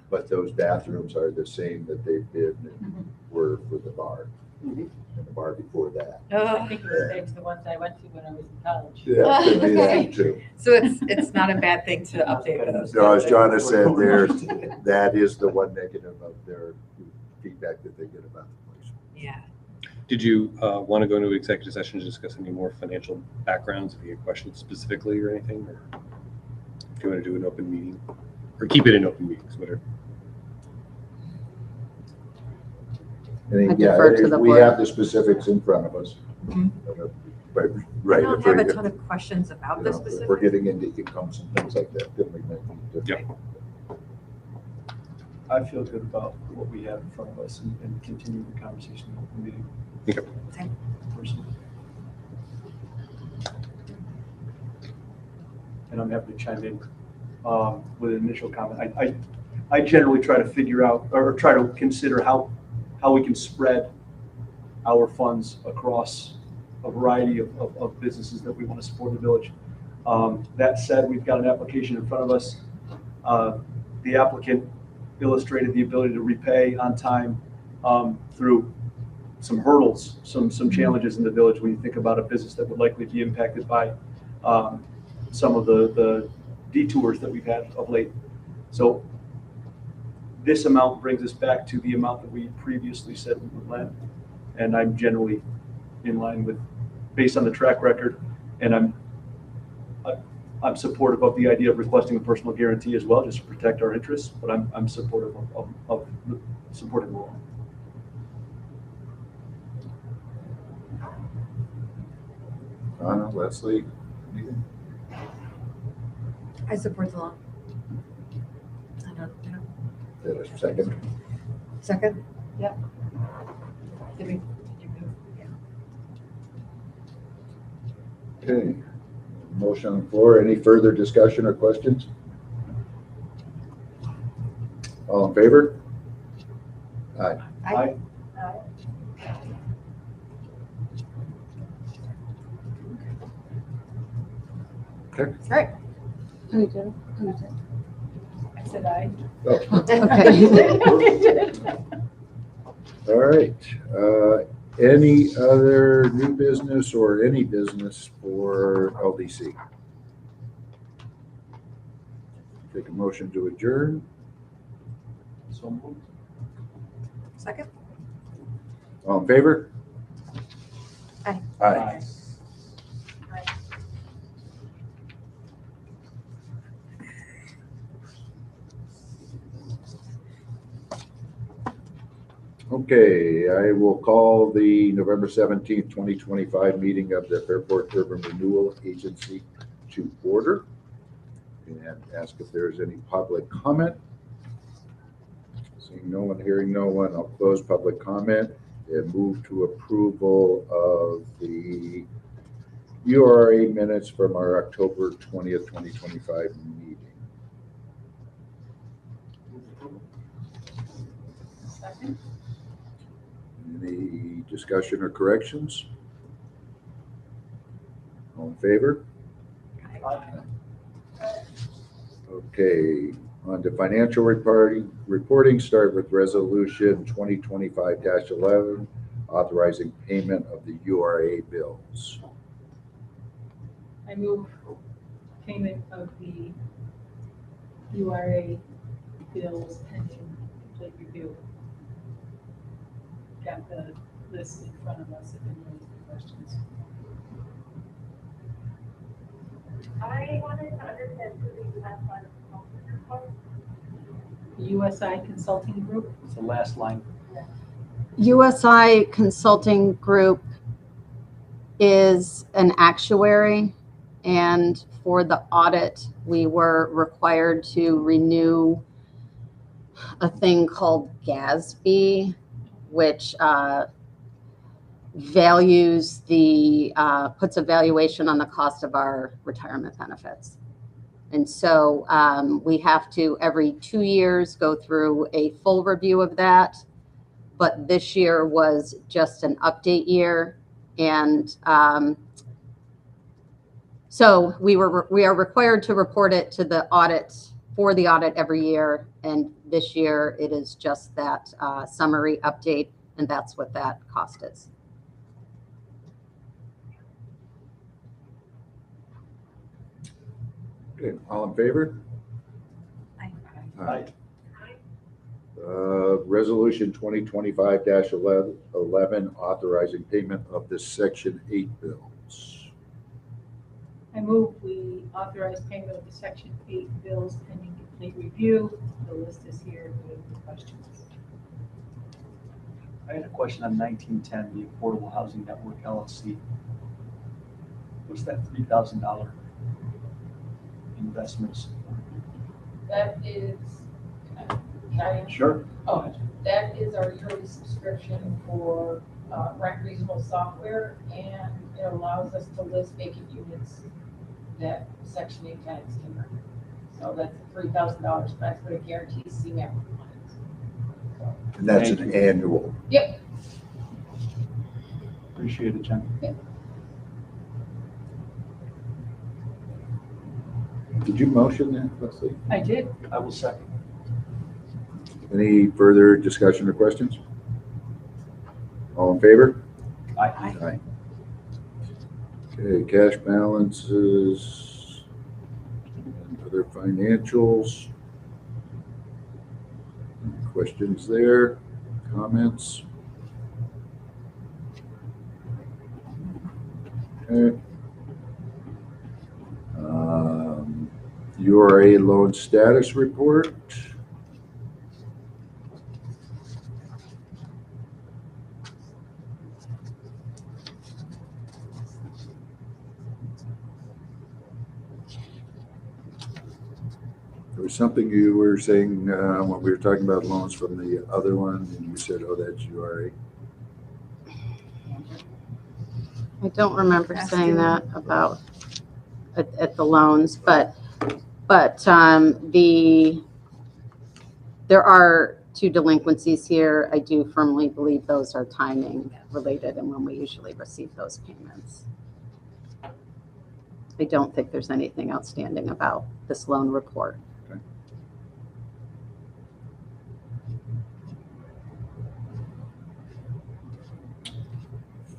But those bathrooms are the same that they've been and were for the bar and the bar before that. I think it was back to the ones I went to when I was in college. Yeah, could be that too. So it's not a bad thing to update those. No, as Jonna said, that is the one negative of their feedback that they get about the place. Yeah. Did you want to go into executive session to discuss any more financial backgrounds, if you have questions specifically or anything, or if you want to do an open meeting? Or keep it in open meetings, whatever. And I defer to the we board. have the specifics in front of us. But, right, I don't if have a we're, ton of questions about you this know, if specific. we're getting into incomes and things like that, then we might need to. Yep. I feel good about what we have in front of us and continue the conversation in open meeting. Okay. Same. Personally. And I'm happy to chime in with an initial comment. I generally try to figure out or try to consider how we can spread our funds across a variety of businesses that we want to support in the village. That said, we've got an application in front of us. The applicant illustrated the ability to repay on time through some hurdles, some challenges in the village when you think about a business that would likely be impacted by some of the detours that we've had of late. So this amount brings us back to the amount that we previously said we would lend. And I'm generally in line with, based on the track record, and I'm supportive of the idea of requesting a personal guarantee as well, just to protect our interests, but I'm supportive of supporting the law. Donna, Leslie, anything? I support the law. I don't. Did a second? Second? Yep. Did we move? Yeah. Okay. Motion on the floor. Any further discussion or questions? All in favor? Aye. Aye. Okay. All right. Who did? Who did? I said aye. Oh, Okay. all right. Any other new business or any business for LDC? Take a motion to adjourn. So moved. Second? All in favor? Aye. Aye. Okay, I will call the November 17th, 2025 meeting of the Fairport Urban Renewal Agency to order and ask if there's any public comment. Seeing no one, hearing no one, I'll close public comment and move to approval of the URA minutes from our October 20th, 2025 meeting. Second? Any discussion or corrections? All in favor? Okay, on to financial reporting, start with resolution 2025-11, authorizing payment of the URA bills. I move payment of the URA bills pending complete review. Got the list in front of us if anyone has any questions. I wanted to understand who the U.S. one was. The USI Consulting Group, It's the last line. USI Consulting Group is an actuary, and for the audit, we were required to renew a thing called GASB, which values puts a valuation on the cost of our retirement benefits. And so we have to, every 2 years, go through a full review of that. But this year was just an update year. And so we are required to report it to the audit, for the audit every year. And this year it is just that summary update, and that's what that cost is. Okay, all in favor? Aye. Aye. Resolution 2025-11, authorizing payment of the Section 8 bills. I move we authorize payment of the Section 8 bills pending complete review. The list is here if you have any questions. I had a question on 1910, the Affordable Housing Network LLC. What's that $3,000 investments? That is, can I? Sure. Oh, that is our yearly subscription for rent reasonable software, and it allows us to list vacant units that Section 8 tenants can rent. So that's $3,000, that's what it guarantees CMAP compliance. So, And that's Thank an you. annual. yep. Appreciate it, Jen. Did you motion that, Leslie? I did. I will second. Any further discussion or questions? All in favor? Aye. Aye. Okay, cash balances and other financials. Any questions there? Comments? Okay. URA loan status report. something you were saying when we were talking about loans from the other one, and you said, oh, that's URA. I don't remember Past saying due. that about at the loans, but there are 2 delinquencies here. I do firmly believe those are timing related and when we usually receive those payments. I don't think there's anything outstanding about this loan report.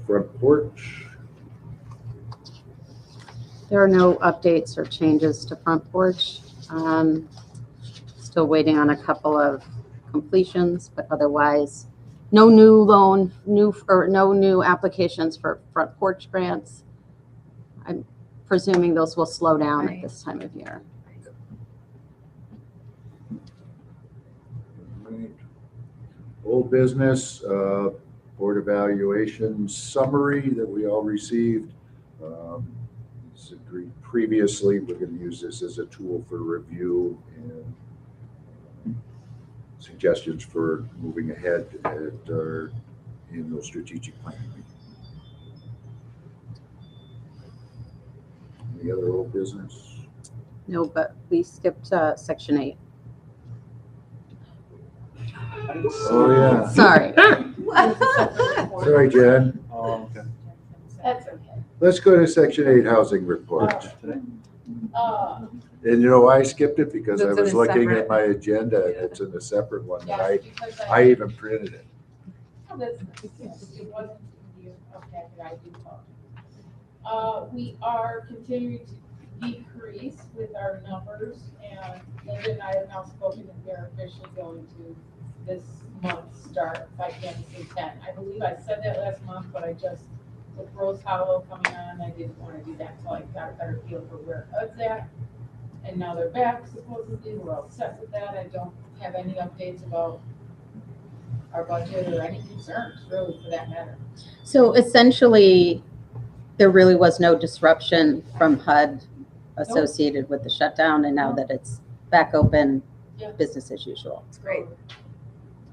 Front porch. There are no updates or changes to Front Porch. Still waiting on a couple of completions, but otherwise, no new no new applications for Front Porch grants. I'm presuming those will slow down Right. at this time of year. Right. Old business, board evaluation summary that we all received. As agreed previously, we're going to use this as a tool for review and suggestions for moving ahead at our annual strategic planning meeting. Any other old business? No, but we skipped section 8. Oh, yeah. Sorry. Sorry, Jen. Oh, okay. That's okay. Let's go to section 8 housing report. Today? And you know why I skipped it? Because I It's in was a looking separate- at my agenda and it's in a separate one. And Yes, because I even printed it. Oh, that's nice. Yes, it wasn't you, okay, that I do apologize. We are continuing to decrease with our numbers, and Linda and I have now spoken, and they're officially going to this month's start by Kansas 10. I believe I said that last month, but I just, with Rose Hollow coming on, I didn't want to do that until I got a better feel for where HUD's at. And now they're back supposedly, we're all set with that. I don't have any updates about our budget or any concerns, really, for that matter. So essentially, there really was no disruption from HUD associated with the shutdown, and now that it's back open, Yeah. business as usual. It's great.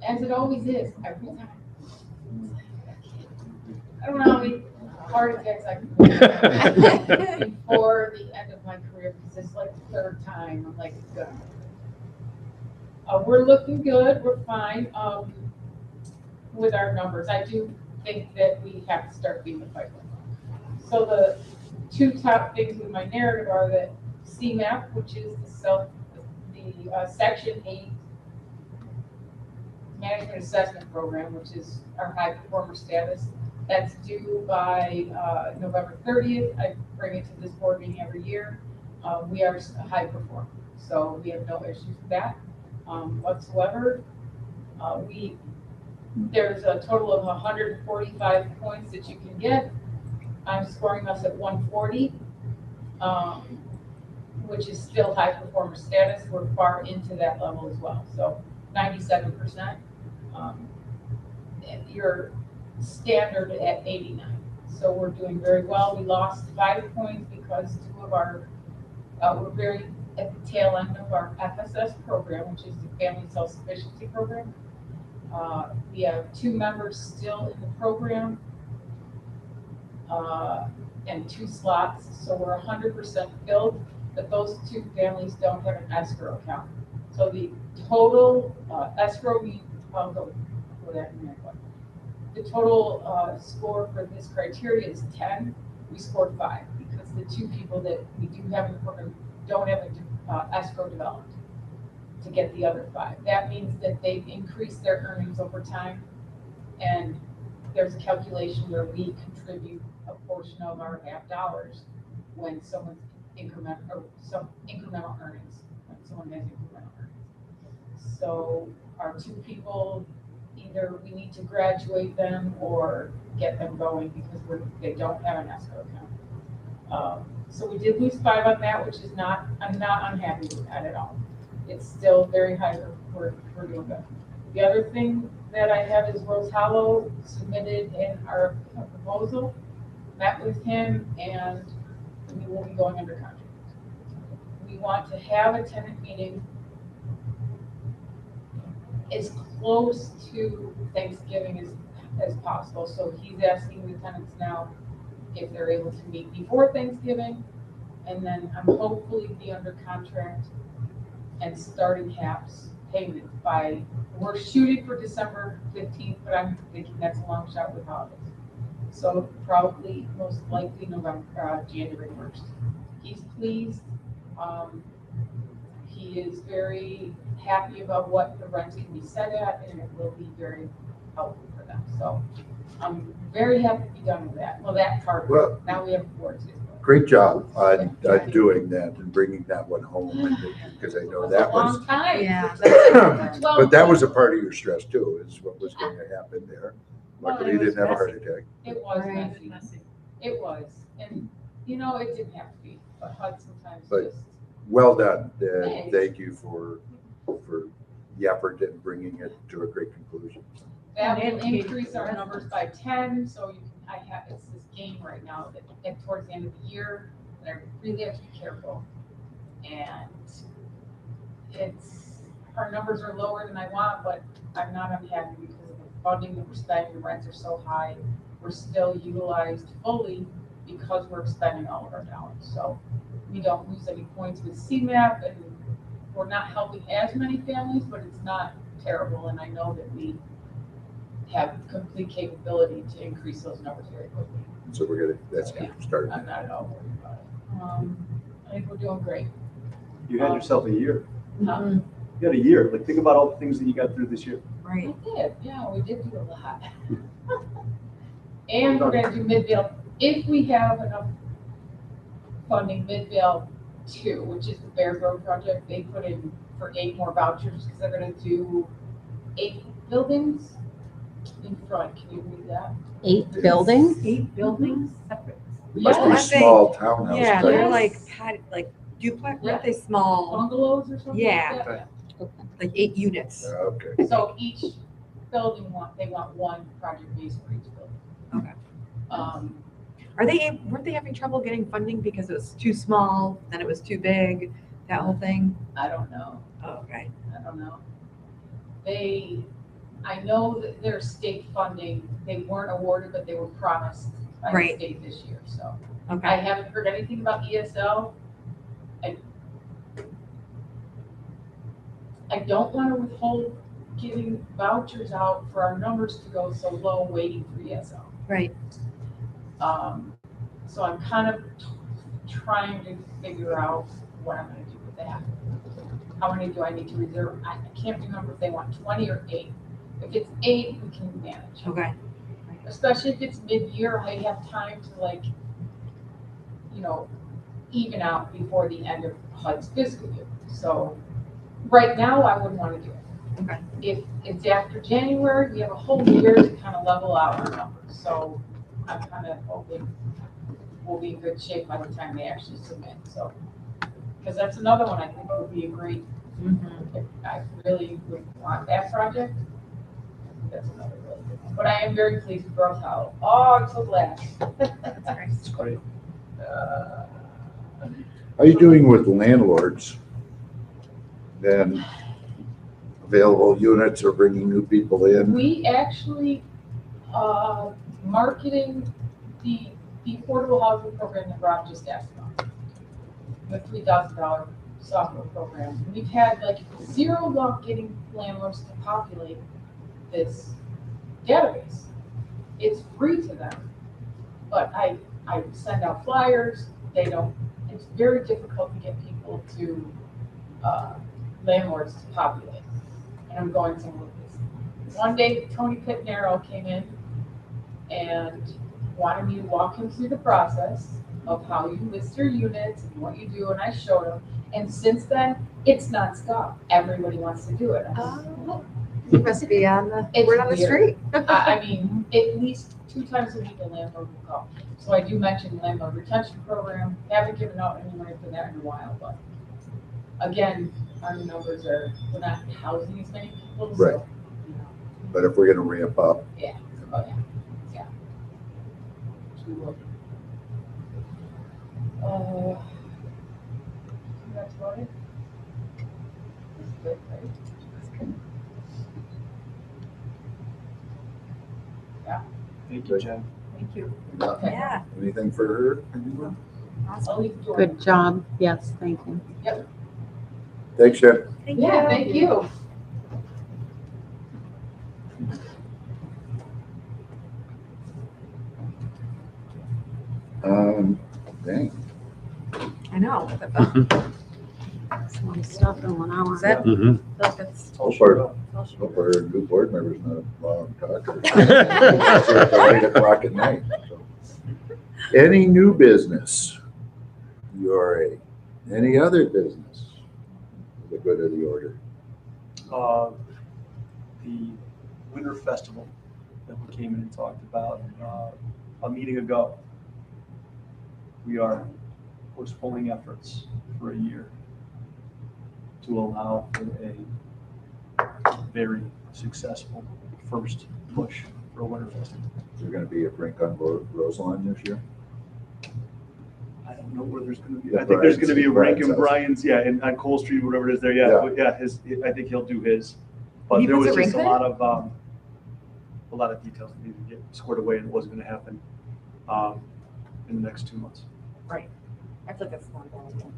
As it always is, every time. I don't know how many heart attacks I can have before the end of my career, because it's like the 3rd time, I'm like, it's gonna. We're looking good, we're fine, with our numbers. I do think that we have to start being the pipeline. So the 2 top things with my narrative are that CMAP, which is the Section 8 Management Assessment Program, which is our high performer status. That's due by November 30th. I bring it to this board meeting every year. We are a high performer, so we have no issues with that whatsoever. There's a total of 145 points that you can get. I'm scoring us at 140, which is still high performer status. We're far into that level as well. So 97%. Your standard at 89. So we're doing very well. We lost 5 points because 2 of our, we're very at the tail end of our FSS program, which is the Family Self-Sufficiency Program. We have 2 members still in the program and 2 slots, so we're 100% filled, but those 2 families don't have an escrow account. So the total escrow, I'll go for that in a minute. The total score for this criteria is 10. We scored 5 because the 2 people that we do have in the program don't have an escrow developed to get the other 5. That means that they've increased their earnings over time, and there's a calculation where we contribute a portion of our $half when someone's incremental earnings, when someone has incremental earnings. So our 2 people, either we need to graduate them or get them going because they don't have an escrow account. So we did lose 5 on that, which is I'm not unhappy with that at all. It's still very high, we're doing good. The other thing that I have is Rose Hollow submitted in our proposal, met with him, and we will be going under contract. We want to have a tenant meeting as close to Thanksgiving as possible. So he's asking the tenants now if they're able to meet before Thanksgiving. And then I'm hopefully be under contract and starting CAPS payment we're shooting for December 15th, but I'm thinking that's a long shot with holidays. So probably most likely January 1st. He's pleased. He is very happy about what the rents can be set at, and it will be very helpful for them. So I'm very happy to be done with that. Well, that part, Well, now we have boards. great job on doing that and bringing that one home, because I know that a was, long time. Yeah. but that was a part of your stress too, is what was going to happen there. Luckily, you didn't have a heart attack. It was Right. messy. It was, and it didn't have to be, but HUD sometimes But- just. Well done. Thanks. Thank you for the effort in bringing it to a great conclusion. That will And increase our numbers by 10, so it's this game right now that towards the end of the year, that I really have to be careful. And our numbers are lower than I want, but I'm not unhappy because of the funding that we're spending, the rents are so high. We're still utilized fully because we're spending all of our dollars. So we don't lose any points with CMAP, and we're not helping as many families, but it's not terrible. And I know that we have complete capability to increase those numbers very quickly. So that's good start. I'm not at all worried about it. I think we're doing great. You had yourself a year. Huh? You had a year. Like, think about all the things that you got through this year. Right. We did, yeah, we did do a lot. And we're gonna do mid-bill, if we have enough funding, mid-bill 2, which is the Fairport project, they put in for 8 more vouchers, because they're gonna do 8 buildings in front. Can you read that? 8 buildings? 8 buildings separate. It must Yeah, be I think- small townhouse. Yeah, type. they're Yes. like duplex, Yeah. aren't they small? Bungalows or something Yeah. like that? Like 8 units. Okay. So each building they want one project base for each building. Okay. Um, Weren't they having trouble getting funding because it was too small, then it was too big, that whole thing? I don't know. Oh, okay. I don't know. I know that there's state funding, they weren't awarded, but they were promised by the Right. state this year, so. I Okay. haven't heard anything about ESL. I don't want to withhold giving vouchers out for our numbers to go so low waiting for ESL. Right. So I'm kind of trying to figure out what I'm gonna do with that. How many do I need to reserve? I can't remember if they want 20 or 8. If it's 8, we can manage. Okay. Especially if it's mid-year, I have time to even out before the end of HUD's fiscal year. So right now, I wouldn't want to do it. Okay. If it's after January, we have a whole year to kind of level out our numbers. So I'm kind of hoping we'll be in good shape by the time they actually submit. So, because that's another one I think would be a great, if I really would want that project. That's another really good one. But I am very pleased with Growth Hollow. Oh, I'm so glad. It's great. How are you doing with landlords? Then available units or bringing new people in? We actually, marketing the affordable housing program that Rob just asked about, the $3,000 software program. We've had zero luck getting landlords to populate this database. It's free to them, but I send out flyers. It's very difficult to get people to, landlords to populate. And I'm going somewhere with this. One day, Tony Pitnero came in and wanted me to walk him through the process of how you list your units and what you do, and I showed him. And since then, it's nonstop. Everybody wants to do it. Oh, you must be on the It's word on the weird. street. I mean, at least 2 times a week a landlord will call. So I do mention the landlord retention program. Haven't given out any money for that in a while, but again, our numbers we're not housing as many people, Right. so, But if we're gonna ramp up, oh yeah. Which we will do. That's about it. That's good, right? Thank you, Jen. Thank you. Yeah. Anything for her? Anyone? Awesome. I'll leave Jordan. Good job. Yes, thank you. Thanks, Jen. Thank Yeah, you. thank you. Dang. I know. That's a lot of stuff in 1 hour. Is that, Mhm. that's, It's all So far, short up. hope our new board member's not a long talker. It's at 8 o'clock at night. So. Any new business? URA. Any other business? The good of the order. The Winter Festival that we came in and talked about a meeting ago. We are postponing efforts for a year to allow for a very successful first push for a Winter Festival. Is there going to be a brink on Roselawn this year? I don't know where there's going to be. Yeah, I think there's going to be a rank Brian's in house. Brian's, yeah, and on Cole Street, whatever it is there. Yeah, I think he'll do his. But He there puts was a just rink a lot of details that needed to get squared away, and it wasn't going to happen in the next 2 months. right. I feel like that's not going.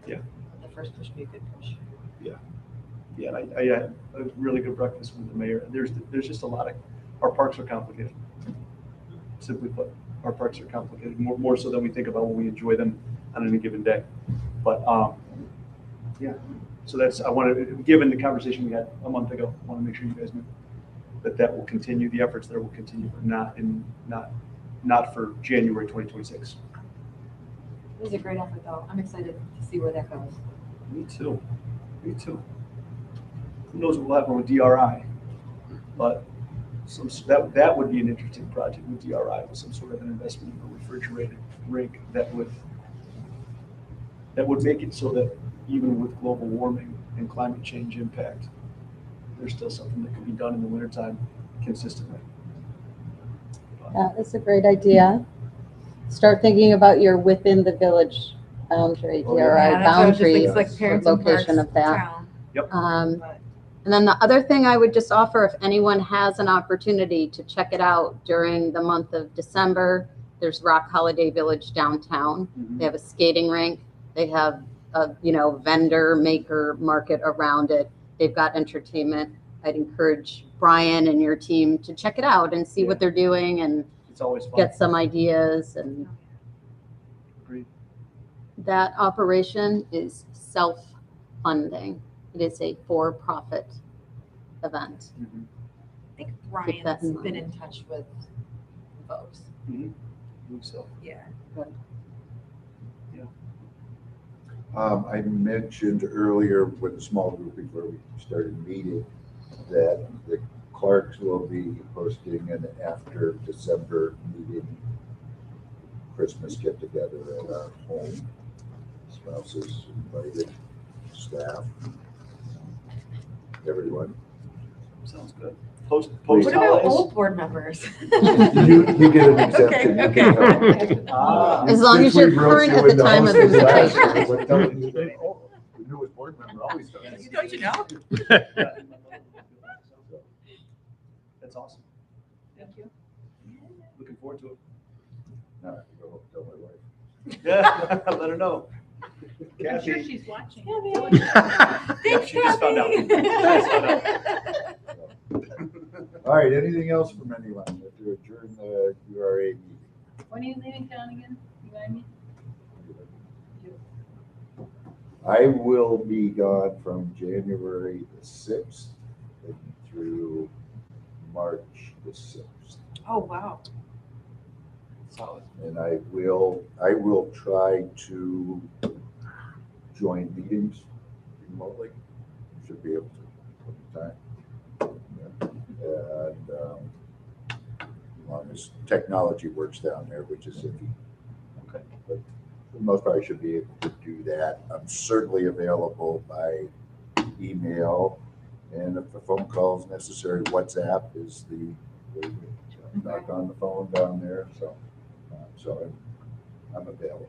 Yeah. The first push be a good push. Yeah, and I had a really good breakfast with the mayor. There's just a lot of, our parks are complicated. Simply put, our parks are complicated, more so than we think about when we enjoy them on any given day. But yeah, so that's, I wanted, given the conversation we had a month ago, I want to make sure you guys knew that will continue, the efforts there will continue, but not for January 2026. It was a great effort though. I'm excited to see where that goes. Me too. Who knows what will happen with DRI, but that would be an interesting project with DRI, with some sort of an investment in a refrigerated rink that would make it so that even with global warming and climate change impact, there's still something that could be done in the wintertime consistently. That is a great idea. Start thinking about your within the village boundary, Oh, yeah. DRI Yeah, that's what I was just thinking. boundaries, It's like parents and location parks of that. town. But- And then the other thing I would just offer, if anyone has an opportunity to check it out during the month of December, there's Rock Holiday Village downtown. They have a skating rink. They have a, vendor maker market around it. They've got entertainment. I'd encourage Brian and your team to check it out and see what they're doing and It's always fun. get some ideas. And Agreed. that operation is self-funding. It is a for-profit event. Mhm. I think Keep that Brian's in been mind. in touch with folks. I believe so. Yeah. I mentioned earlier with a small group before we started meeting that the Clarks will be hosting an after December meeting, Christmas get together at our home. Spouses invited, staff, everyone. Sounds good. Post What about holidays. old board members? You get an exemption. You Okay, can come. okay. As long as Since we you're broke current you at the in time of houses last visitation. year, we're telling you that, oh, the newest board member always does. Don't you know? That's awesome. Thank you. Looking forward to it. Now I have to go home and tell my wife. Yeah, let her know. I'm sure Kathy. she's watching. Thanks, She just found out. Kathy. She just found out. All right, anything else from anyone to adjourn the URA meeting? When are you leaving town again? You and me? I will be gone from January the 6th through March the 6th. Oh, wow. Solid. And I will try to join meetings remotely. Should be able to time. And as long as technology works down there, which is iffy. Okay. But for the most part, I should be able to do that. I'm certainly available by email, and if a phone call is necessary, WhatsApp is the way to knock on the phone down there. So I'm available.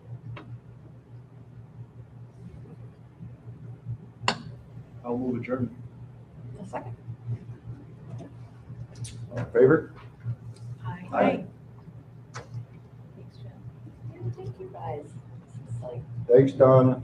I'll move adjournment. A second. All in favor? Aye. Thanks, Jen. Yeah, thank you guys. It's like Thanks, Donna.